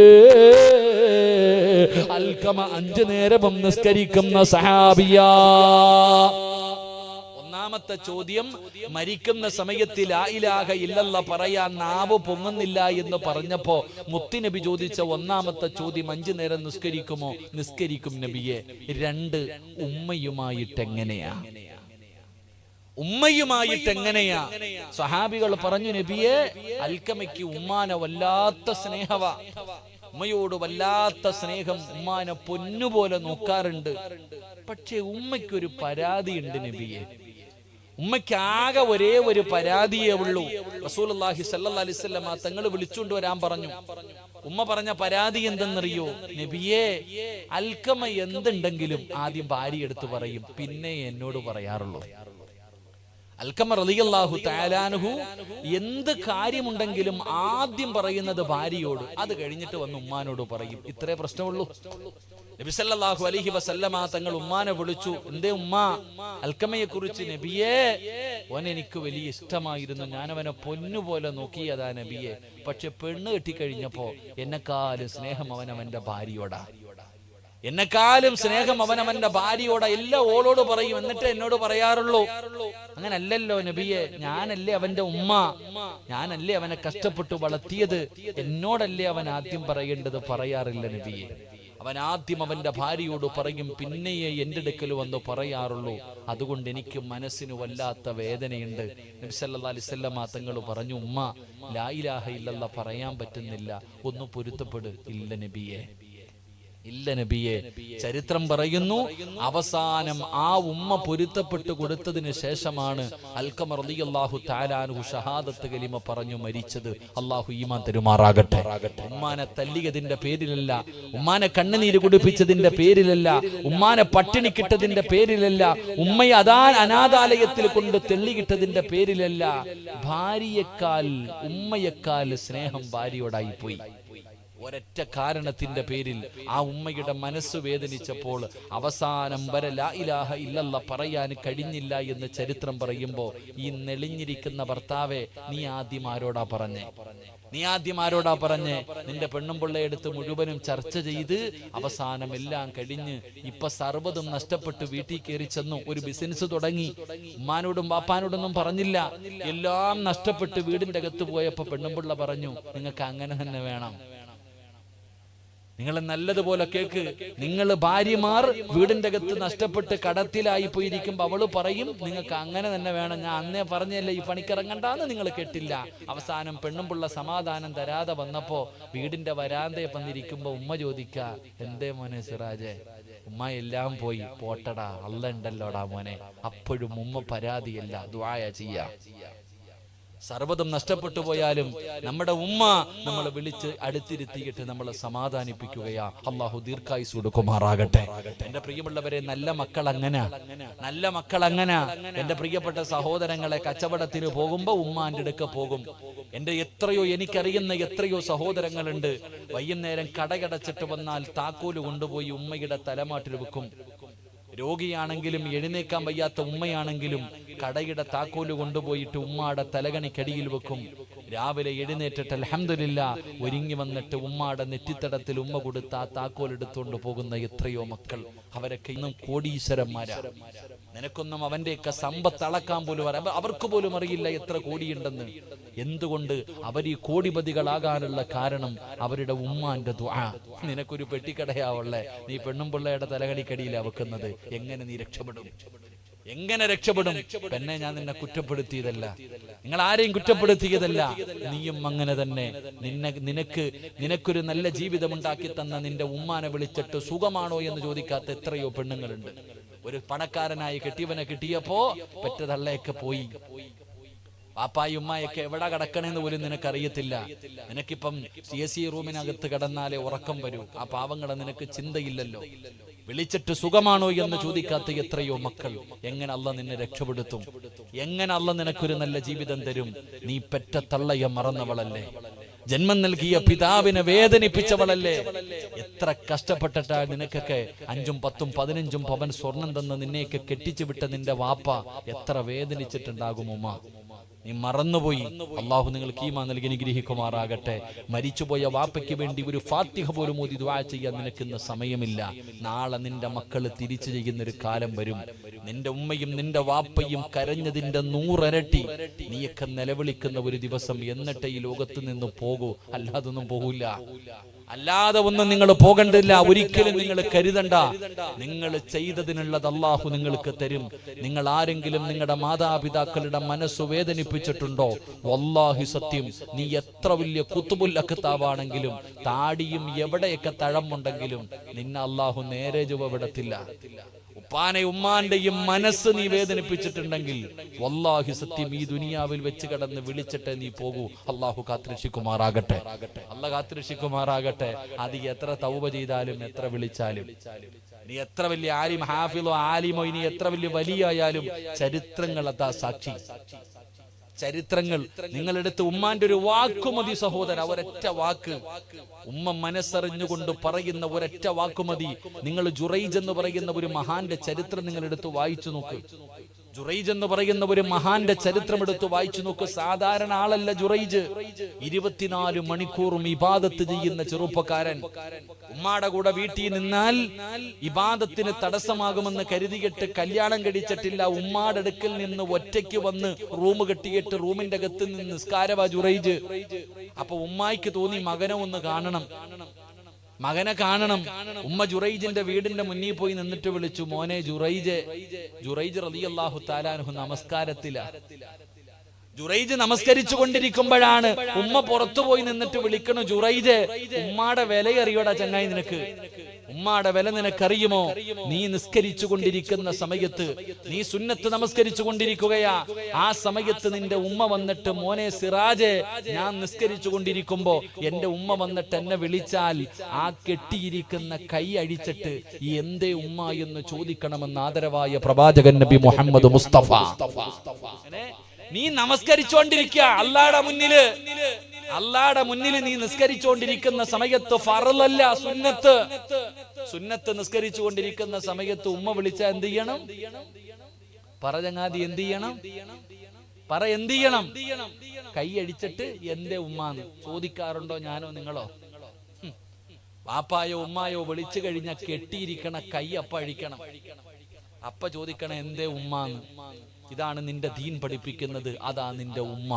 അൽക്കമ 5 നേരവും നിസ്കരിക്കുന്ന സഹാബിയാ. ഒന്നാമത്തെ ചോദ്യം, മരിക്കുന്ന സമയത്ത് ലാ ഇലാഹ ഇല്ലല്ലാഹ് പറയാൻ നാവ് പൊങ്ങുന്നില്ല എന്ന് പറഞ്ഞപ്പോ മുത്തുനബി ചോദിച്ച ഒന്നാമത്തെ ചോദ്യം, 5 നേരം നിസ്കരിക്കുമോ? നിസ്കരിക്കും നബിയെ. 2, ഉമ്മയുമായിട്ടെങ്ങനെയാ? ഉമ്മയുമായിട്ടെങ്ങനെയാ? സഹാബികൾ പറഞ്ഞു, നബിയെ, അൽക്കമയ്ക്ക് ഉമ്മാനെ വല്ലാത്ത സ്നേഹവാ, ഉമ്മയോട് വല്ലാത്ത സ്നേഹം, ഉമ്മാനെ പൊന്നുപോലെ നോക്കാറുണ്ട്. പക്ഷെ ഉമ്മയ്ക്കൊരു പരാതിയുണ്ട് നബിയെ. ഉമ്മയ്ക്ക് ആകെ ഒരേ ഒരു പരാതിയേ ഉള്ളൂ. റസൂലുള്ളാഹി സ്വല്ലല്ലാഹി അലൈഹി വസല്ലം തങ്ങൾ വിളിച്ചുകൊണ്ട് വരാൻ പറഞ്ഞു. ഉമ്മ പറഞ്ഞ പരാതി എന്തെന്നറിയോ? നബിയേ, അൽക്കമ എന്തുണ്ടെങ്കിലും ആദ്യം ഭാര്യ എടുത്ത് പറയും, പിന്നെ എന്നോട് പറയാറുള്ളൂ. അൽക്കമ റളിയല്ലാഹു തആല അൻഹു എന്ത് കാര്യമുണ്ടെങ്കിലും ആദ്യം പറയുന്നത് ഭാര്യയോട്, അത് കഴിഞ്ഞിട്ട് വന്ന് ഉമ്മാനോട് പറയും. ഇത്രേ പ്രശ്നമുള്ളൂ. നബി സല്ലല്ലാഹു അലൈഹി വസല്ലമ തങ്ങൾ ഉമ്മാനെ വിളിച്ചു. എന്തേ ഉമ്മ? അൽക്കമയെ കുറിച്ച്. നബിയേ, ഓൻ എനിക്ക് വലിയ ഇഷ്ടമായിരുന്നു, ഞാൻ അവനെ പൊന്നുപോലെ നോക്കിയതാ നബിയെ. പക്ഷെ പെണ്ണ് കെട്ടിക്കഴിഞ്ഞപ്പോ എന്നെക്കാളും സ്നേഹം അവനവന്റെ ഭാര്യയോടാ, എന്നെക്കാളും സ്നേഹം അവനവന്റെ ഭാര്യയോടാ. എല്ലാം ഓളോട് പറയും, എന്നിട്ട് എന്നോട് പറയാറുള്ളൂ. അങ്ങനല്ലല്ലോ നബിയെ, ഞാനല്ലേ അവന്റെ ഉമ്മ, ഞാനല്ലേ അവനെ കഷ്ടപ്പെട്ടു വളർത്തിയത്, എന്നോടല്ലേ അവൻ ആദ്യം പറയേണ്ടത്, പറയാറില്ല നബിയെ. അവൻ ആദ്യം അവന്റെ ഭാര്യയോട് പറയും, പിന്നെയേ എൻ്റെ അടുക്കൽ വന്ന് പറയാറുള്ളൂ. അതുകൊണ്ട് എനിക്ക് മനസ്സിന് വല്ലാത്ത വേദനയുണ്ട്. നബി സല്ലല്ലാഹു അലൈഹി വസല്ലം തങ്ങൾ പറഞ്ഞു, ഉമ്മ ലാ ഇലാഹ ഇല്ലല്ലാഹ് പറയാൻ പറ്റുന്നില്ല, ഒന്ന് പൊരുത്തപ്പെട്. ഇല്ല നബിയെ, ഇല്ല നബിയെ. ചരിത്രം പറയുന്നു, അവസാനം ആ ഉമ്മ പൊരുത്തപ്പെട്ടു കൊടുത്തതിന് ശേഷമാണ് അൽഖമ റളിയല്ലാഹു തആല അൻഹു ഷഹാദത്ത് കലിമ പറഞ്ഞു മരിച്ചത്. അല്ലാഹു ഈമാൻ തരുമാറാകട്ടെ. ഉമ്മാനെ തല്ലിയതിന്റെ പേരിലല്ല, ഉമ്മാനെ കണ്ണുനീര് കുടിപ്പിച്ചതിന്റെ പേരിലല്ല, ഉമ്മാനെ പട്ടിണി കിട്ടതിന്റെ പേരിലല്ല, ഉമ്മയെ അനാഥാലയത്തിൽ കൊണ്ട് തെള്ളിക്കിട്ടതിന്റെ പേരിലല്ല, ഭാര്യയെക്കാൾ ഉമ്മയെക്കാൾ സ്നേഹം ഭാര്യയോടായി പോയി. ഒരൊറ്റ കാരണത്തിന്റെ പേരിൽ ആ ഉമ്മയുടെ മനസ്സ് വേദനിച്ചപ്പോൾ അവസാനം വരെ ലാ ഇലാഹ ഇല്ലല്ലാഹ് പറയാൻ കഴിഞ്ഞില്ല എന്ന് ചരിത്രം പറയുമ്പോൾ, ഈ നെളിഞ്ഞിരിക്കുന്ന ഭർത്താവെ, നീ ആദ്യം ആരോടാ പറഞ്ഞേ? നീ ആദ്യം ആരോടാ പറഞ്ഞേ? നിന്റെ പെണ്ണും പിള്ളയെടുത്ത് മുഴുവനും ചർച്ച ചെയ്ത് അവസാനം എല്ലാം കഴിഞ്ഞ് ഇപ്പൊ സർവ്വതും നഷ്ടപ്പെട്ട് വീട്ടിൽ കയറി ചെന്നു, ഒരു ബിസിനസ് തുടങ്ങി. ഉമ്മാനോടും ബാപ്പാനോടൊന്നും പറഞ്ഞില്ല, എല്ലാം നഷ്ടപ്പെട്ട് വീടിന്റെ അകത്ത് പോയപ്പോ പെണ്ണും പിള്ള പറഞ്ഞു, നിങ്ങൾക്ക് അങ്ങനെ തന്നെ വേണം. നിങ്ങൾ നല്ലതുപോലെ കേക്ക്. നിങ്ങൾ ഭാര്യമാർ വീടിന്റെ അകത്ത് നഷ്ടപ്പെട്ട് കടത്തിലായി പോയിരിക്കുമ്പോ അവള് പറയും, നിങ്ങൾക്ക് അങ്ങനെ തന്നെ വേണം. ഞാൻ അന്നേ പറഞ്ഞല്ലേ ഈ പണിക്കിറങ്ങണ്ടാന്ന്, നിങ്ങൾ കേട്ടില്ല. അവസാനം പെണ്ണും പിള്ള സമാധാനം തരാതെ വന്നപ്പോ വീടിന്റെ വരാന്തയെ വന്നിരിക്കുമ്പോ ഉമ്മ ചോദിക്ക, എന്തേ മോനെ സിറാജെ, ഉമ്മ എല്ലാം പോയി, പോട്ടടാ, അല്ല ഉണ്ടല്ലോടാ മോനെ. അപ്പോഴും ഉമ്മ പരാതിയല്ല, ദുആ ചെയ്യാ. സർവ്വതും നഷ്ടപ്പെട്ടു പോയാലും നമ്മുടെ ഉമ്മ നമ്മളെ വിളിച്ച് അടുത്തിരുത്തിയിട്ട് നമ്മളെ സമാധാനിപ്പിക്കുകയാ. അള്ളാഹു ദീർഘായുസ്സ് കൊടുക്കുമാറാകട്ടെ. എന്റെ പ്രിയമുള്ളവരെ, നല്ല മക്കൾ അങ്ങനെ, നല്ല മക്കൾ അങ്ങനെ. എന്റെ പ്രിയപ്പെട്ട സഹോദരങ്ങളെ, കച്ചവടത്തിന് പോകുമ്പോ ഉമ്മാന്റെ അടുക്ക പോകും. എന്റെ എനിക്കറിയുന്ന എത്രയോ സഹോദരങ്ങളുണ്ട്. വൈകുന്നേരം കടയടച്ചിട്ട് വന്നാൽ താക്കോല് കൊണ്ടുപോയി ഉമ്മയുടെ തലമാട്ടിൽ വെക്കും. രോഗിയാണെങ്കിലും എഴുന്നേക്കാൻ വയ്യാത്ത ഉമ്മയാണെങ്കിലും കടയുടെ താക്കോല് കൊണ്ടുപോയിട്ട് ഉമ്മാടെ തലകണിക്കടിയിൽ വെക്കും. രാവിലെ എഴുന്നേറ്റിട്ട് അൽഹംദുലില്ലാഹ് ഒരുങ്ങി വന്നിട്ട് ഉമ്മാടെ നെറ്റിത്തടത്തിൽ ഉമ്മ കൊടുത്ത് ആ താക്കോലെടുത്തുകൊണ്ട് പോകുന്ന എത്രയോ മക്കൾ. അവരൊക്കെ ഇന്നും കോടീശ്വരന്മാരാ. നിനക്കൊന്നും അവന്റെയൊക്കെ സമ്പത്ത് അളക്കാൻ പോലും അവർക്ക് പോലും അറിയില്ല എത്ര കോടിയുണ്ടെന്ന്. എന്തുകൊണ്ട് അവർ ഈ കോടിപതികളാകാനുള്ള കാരണം അവരുടെ ഉമ്മാന്റെ ദുആ. നിനക്കൊരു പെട്ടിക്കടയാവുള്ളേ, നീ പെണ്ണും പിള്ളയുടെ തലകടിക്കടിയിലാ വെക്കുന്നത്. എങ്ങനെ നീ രക്ഷപ്പെടും? എങ്ങനെ രക്ഷപ്പെടും? പെണ്ണെ, ഞാൻ നിന്നെ കുറ്റപ്പെടുത്തിയതല്ല, നിങ്ങൾ ആരെയും കുറ്റപ്പെടുത്തിയതല്ല. നീയും അങ്ങനെ തന്നെ. നിനക്കൊരു നല്ല ജീവിതം ഉണ്ടാക്കി തന്ന നിന്റെ ഉമ്മാനെ വിളിച്ചിട്ട് സുഖമാണോ എന്ന് ചോദിക്കാത്ത എത്രയോ പെണ്ണുങ്ങളുണ്ട്. ഒരു പണക്കാരനായി കെട്ടിയവനെ കിട്ടിയപ്പോ പെറ്റ തള്ളയൊക്കെ പോയി. പാപ്പായി ഉമ്മായൊക്കെ എവിടെ കിടക്കണെന്ന് പോലും നിനക്കറിയത്തില്ല. നിനക്കിപ്പം CSE റൂമിനകത്ത് കിടന്നാലേ ഉറക്കം വരൂ. ആ പാവങ്ങളെ നിനക്ക് ചിന്തയില്ലല്ലോ. വിളിച്ചിട്ട് സുഖമാണോ എന്ന് ചോദിക്കാത്ത എത്രയോ മക്കൾ. എങ്ങനെ അള്ളാഹ് നിന്നെ രക്ഷപ്പെടുത്തും? എങ്ങനെ അള്ളാഹ് നിനക്കൊരു നല്ല ജീവിതം തരും? നീ പെറ്റ തള്ളയെ മറന്നവളല്ലേ? ജന്മം നൽകിയ പിതാവിനെ വേദനിപ്പിച്ചവളല്ലേ? എത്ര കഷ്ടപ്പെട്ടിട്ടാ നിനക്കൊക്കെ 5ഉം 10ഉം 15ഉം പവൻ സ്വർണം തന്ന് നിന്നെയൊക്കെ കെട്ടിച്ചു വിട്ട നിന്റെ വാപ്പ എത്ര വേദനിച്ചിട്ടുണ്ടാകും ഉമ്മ. നീ മറന്നുപോയി. അള്ളാഹു നിങ്ങൾക്ക് ഈമാൻ നൽകി അനുഗ്രഹിക്കുമാറാകട്ടെ. മരിച്ചുപോയ വാപ്പയ്ക്ക് വേണ്ടി ഒരു ഫാത്തിഹ പോലും ഓതി ദുആ ചെയ്യാൻ നിനക്കിന്ന് സമയമില്ല. നാളെ നിന്റെ മക്കൾ തിരിച്ചു ചെയ്യുന്നൊരു കാലം വരും. നിന്റെ ഉമ്മയും നിന്റെ വാപ്പയും കരഞ്ഞതിന്റെ 100 ഇരട്ടി നീയൊക്കെ നിലവിളിക്കുന്ന ഒരു ദിവസം. എന്നിട്ട് ഈ ലോകത്ത് നിന്ന് പോകൂ, അല്ലാതൊന്നും പോകില്ല. അല്ലാതെ ഒന്നും നിങ്ങൾ പോകണ്ടില്ല. ഒരിക്കലും നിങ്ങൾ കരുതണ്ട. നിങ്ങൾ ചെയ്തതിനുള്ളത് അള്ളാഹു നിങ്ങൾക്ക് തരും. നിങ്ങൾ ആരെങ്കിലും നിങ്ങളുടെ മാതാപിതാക്കളുടെ മനസ്സ് വേദനിപ്പിച്ചിട്ടുണ്ടോ? വല്ലാഹി സത്യം, നീ എത്ര വലിയ കുത്തുബുൽ അഖ്താബാണെങ്കിലും താടിയും എവിടെയൊക്കെ തഴമുണ്ടെങ്കിലും നിന്നെ അള്ളാഹു നേരെ ചൊവ്വ വിടത്തില്ല. ഉപ്പാനെയും ഉമ്മാന്റെയും മനസ്സ് നീ വേദനിപ്പിച്ചിട്ടുണ്ടെങ്കിൽ വല്ലാഹി സത്യം, ഈ ദുനിയാവിൽ വെച്ച് കടന്ന് വിളിച്ചിട്ട് നീ പോകൂ. അള്ളാഹു കാത്തുരക്ഷിക്കുമാറാകട്ടെ. അള്ളാഹ് കാത്തുരക്ഷിക്കുമാറാകട്ടെ. അത് എത്ര തൗബ ചെയ്താലും എത്ര വിളിച്ചാലും, നീ എത്ര വലിയ ആലിം ഹാഫിളോ ആലിമോ, ഇനി എത്ര വലിയ വലിയായാലും ചരിത്രങ്ങൾ അതാ സാക്ഷി. ചരിത്രങ്ങൾ നിങ്ങളെടുത്ത് ഉമ്മാന്റെ ഒരു വാക്കുമതി സഹോദര, ഒരൊറ്റ വാക്ക്. ഉമ്മ മനസ്സറിഞ്ഞുകൊണ്ട് പറയുന്ന ഒരൊറ്റ വാക്കുമതി. നിങ്ങൾ ജുറൈജ് എന്ന് പറയുന്ന ഒരു മഹാന്റെ ചരിത്രം നിങ്ങൾ എടുത്ത് വായിച്ചു നോക്ക്. ജുറൈജ് എന്ന് പറയുന്ന ഒരു മഹാന്റെ ചരിത്രം എടുത്ത് വായിച്ചു നോക്ക്. സാധാരണ ആളല്ല ജുറൈജ്. 24 മണിക്കൂറും ഇബാദത്ത് ചെയ്യുന്ന ചെറുപ്പക്കാരൻ. ഉമ്മാടെ കൂടെ വീട്ടിൽ നിന്നാൽ ഇബാദത്തിന് തടസ്സമാകുമെന്ന് കരുതിയിട്ട് കല്യാണം കഴിച്ചിട്ടില്ല. ഉമ്മാടെ അടുക്കൽ നിന്ന് ഒറ്റയ്ക്ക് വന്ന് റൂം കെട്ടിയിട്ട് റൂമിന്റെ അകത്ത് നിന്ന് നിസ്കാരവാ ജുറൈജ്. അപ്പൊ ഉമ്മായിക്ക് തോന്നി മകനെ ഒന്ന് കാണണം. മകനെ കാണണം. ഉമ്മ ജുറൈജിന്റെ വീടിന്റെ മുന്നിൽ പോയി നിന്നിട്ട് വിളിച്ചു, മോനെ ജുറൈജ്. ജുറൈജ് റളിയല്ലാഹു തആല അൻഹു നമസ്കാരത്തിലാ. ജുറൈജ് നമസ്കരിച്ചു കൊണ്ടിരിക്കുമ്പോഴാണ് ഉമ്മ പുറത്തുപോയി നിന്നിട്ട് വിളിക്കണു, ജുറൈജ്, ഉമ്മാടെ വില അറിയോടാ ചങ്ങായി നിനക്ക്? ഉമ്മാടെ വില നിനക്കറിയുമോ? നീ നിസ്കരിച്ചു കൊണ്ടിരിക്കുന്ന സമയത്ത്, നീ സുന്നത്ത് നമസ്കരിച്ചു കൊണ്ടിരിക്കുകയാ, ആ സമയത്ത് നിന്റെ ഉമ്മ വന്നിട്ട്, മോനെ സിറാജ്, ഞാൻ നിസ്കരിച്ചു കൊണ്ടിരിക്കുമ്പോ എന്റെ ഉമ്മ വന്നിട്ട് എന്നെ വിളിച്ചാൽ ആ കെട്ടിയിരിക്കുന്ന കൈ അഴിച്ചിട്ട് എന്തേ ഉമ്മ എന്ന് ചോദിക്കണമെന്ന് ആദരവായ പ്രവാചകൻ നബി മുഹമ്മദ് മുസ്തഫ. നീ നമസ്കരിച്ചുകൊണ്ടിരിക്കുക അല്ലാഹുവിന്റെ മുന്നില് നീ നിസ്കരിച്ചുകൊണ്ടിരിക്കുന്ന സമയത്ത് ഫർളല്ല സുന്നത്ത് നിസ്കരിച്ചു കൊണ്ടിരിക്കുന്ന സമയത്ത് ഉമ്മ വിളിച്ചാ എന്ത് ചെയ്യണം? പറ ചങ്ങാതി, എന്ത് ചെയ്യണം? പറ, എന്ത് ചെയ്യണം? കൈ അടിച്ചിട്ട് എന്റെ ഉമ്മാന്ന് ചോദിക്കാറുണ്ടോ ഞാനോ നിങ്ങളോ? വാപ്പായോ ഉമ്മായോ വിളിച്ചു കഴിഞ്ഞ കെട്ടിയിരിക്കണ കൈ അപ്പ അഴിക്കണം. അപ്പ ചോദിക്കണം എന്തേ ഉമ്മാന്ന്. ഇതാണ് നിന്റെ ദീൻ പഠിപ്പിക്കുന്നത്. അതാ നിന്റെ ഉമ്മ,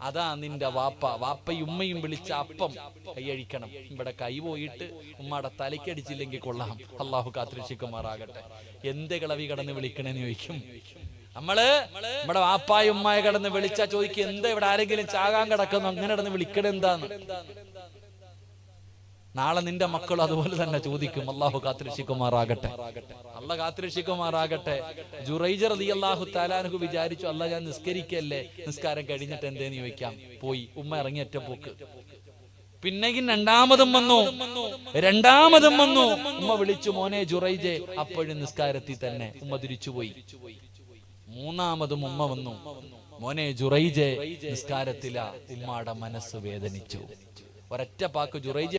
അതാ നിന്റെ വാപ്പ. വാപ്പയും ഉമ്മയും വിളിച്ച അപ്പം കൈയഴിക്കണം. ഇവിടെ കൈ പോയിട്ട് ഉമ്മയുടെ തലയ്ക്കടിച്ചില്ലെങ്കിൽ കൊള്ളാം, അള്ളാഹു കാത്തുരക്ഷിക്കുമാറാകട്ടെ. എന്ത് കിളവി കടന്ന് വിളിക്കണേന്ന് ചോദിക്കും. നമ്മുടെ വാപ്പായും ഉമ്മയെ കടന്ന് വിളിച്ചാ ചോദിക്കും, എന്താ ഇവിടെ ആരെങ്കിലും ചാകാൻ കിടക്കുന്നു, അങ്ങനെ കടന്ന് വിളിക്കണെന്താന്ന്. നാളെ നിന്റെ മക്കൾ അതുപോലെ തന്നെ ചോദിക്കും. അള്ളാഹു കാത്തുരക്ഷിക്കുമാറാകട്ടെ, അള്ളാഹ് കാത്തുരക്ഷിക്കുമാറാകട്ടെ. ജുറൈജ് റളിയല്ലാഹു തആല അൻഹു വിചാരിച്ചു, അള്ളാഹ് ഞാൻ നിസ്കരിക്കല്ലേ, നിസ്കാരം കഴിഞ്ഞിട്ട് എന്തേന്ന് ചോദിക്കാം. പോയി ഉമ്മ ഇറങ്ങി ഒറ്റ പോക്ക്. പിന്നെയും രണ്ടാമതും വന്നു. ഉമ്മ വിളിച്ചു, മോനെ ജുറൈജെ. അപ്പോഴും നിസ്കാരത്തിൽ തന്നെ ഉമ്മ തിരിച്ചുപോയി. മൂന്നാമതും ഉമ്മ വന്നു, മോനെ ജുറൈജെ. നിസ്കാരത്തില. ഉമ്മയുടെ മനസ്സ് വേദനിച്ചു. ഒരൊറ്റ പാക്ക് ജുറൈജ്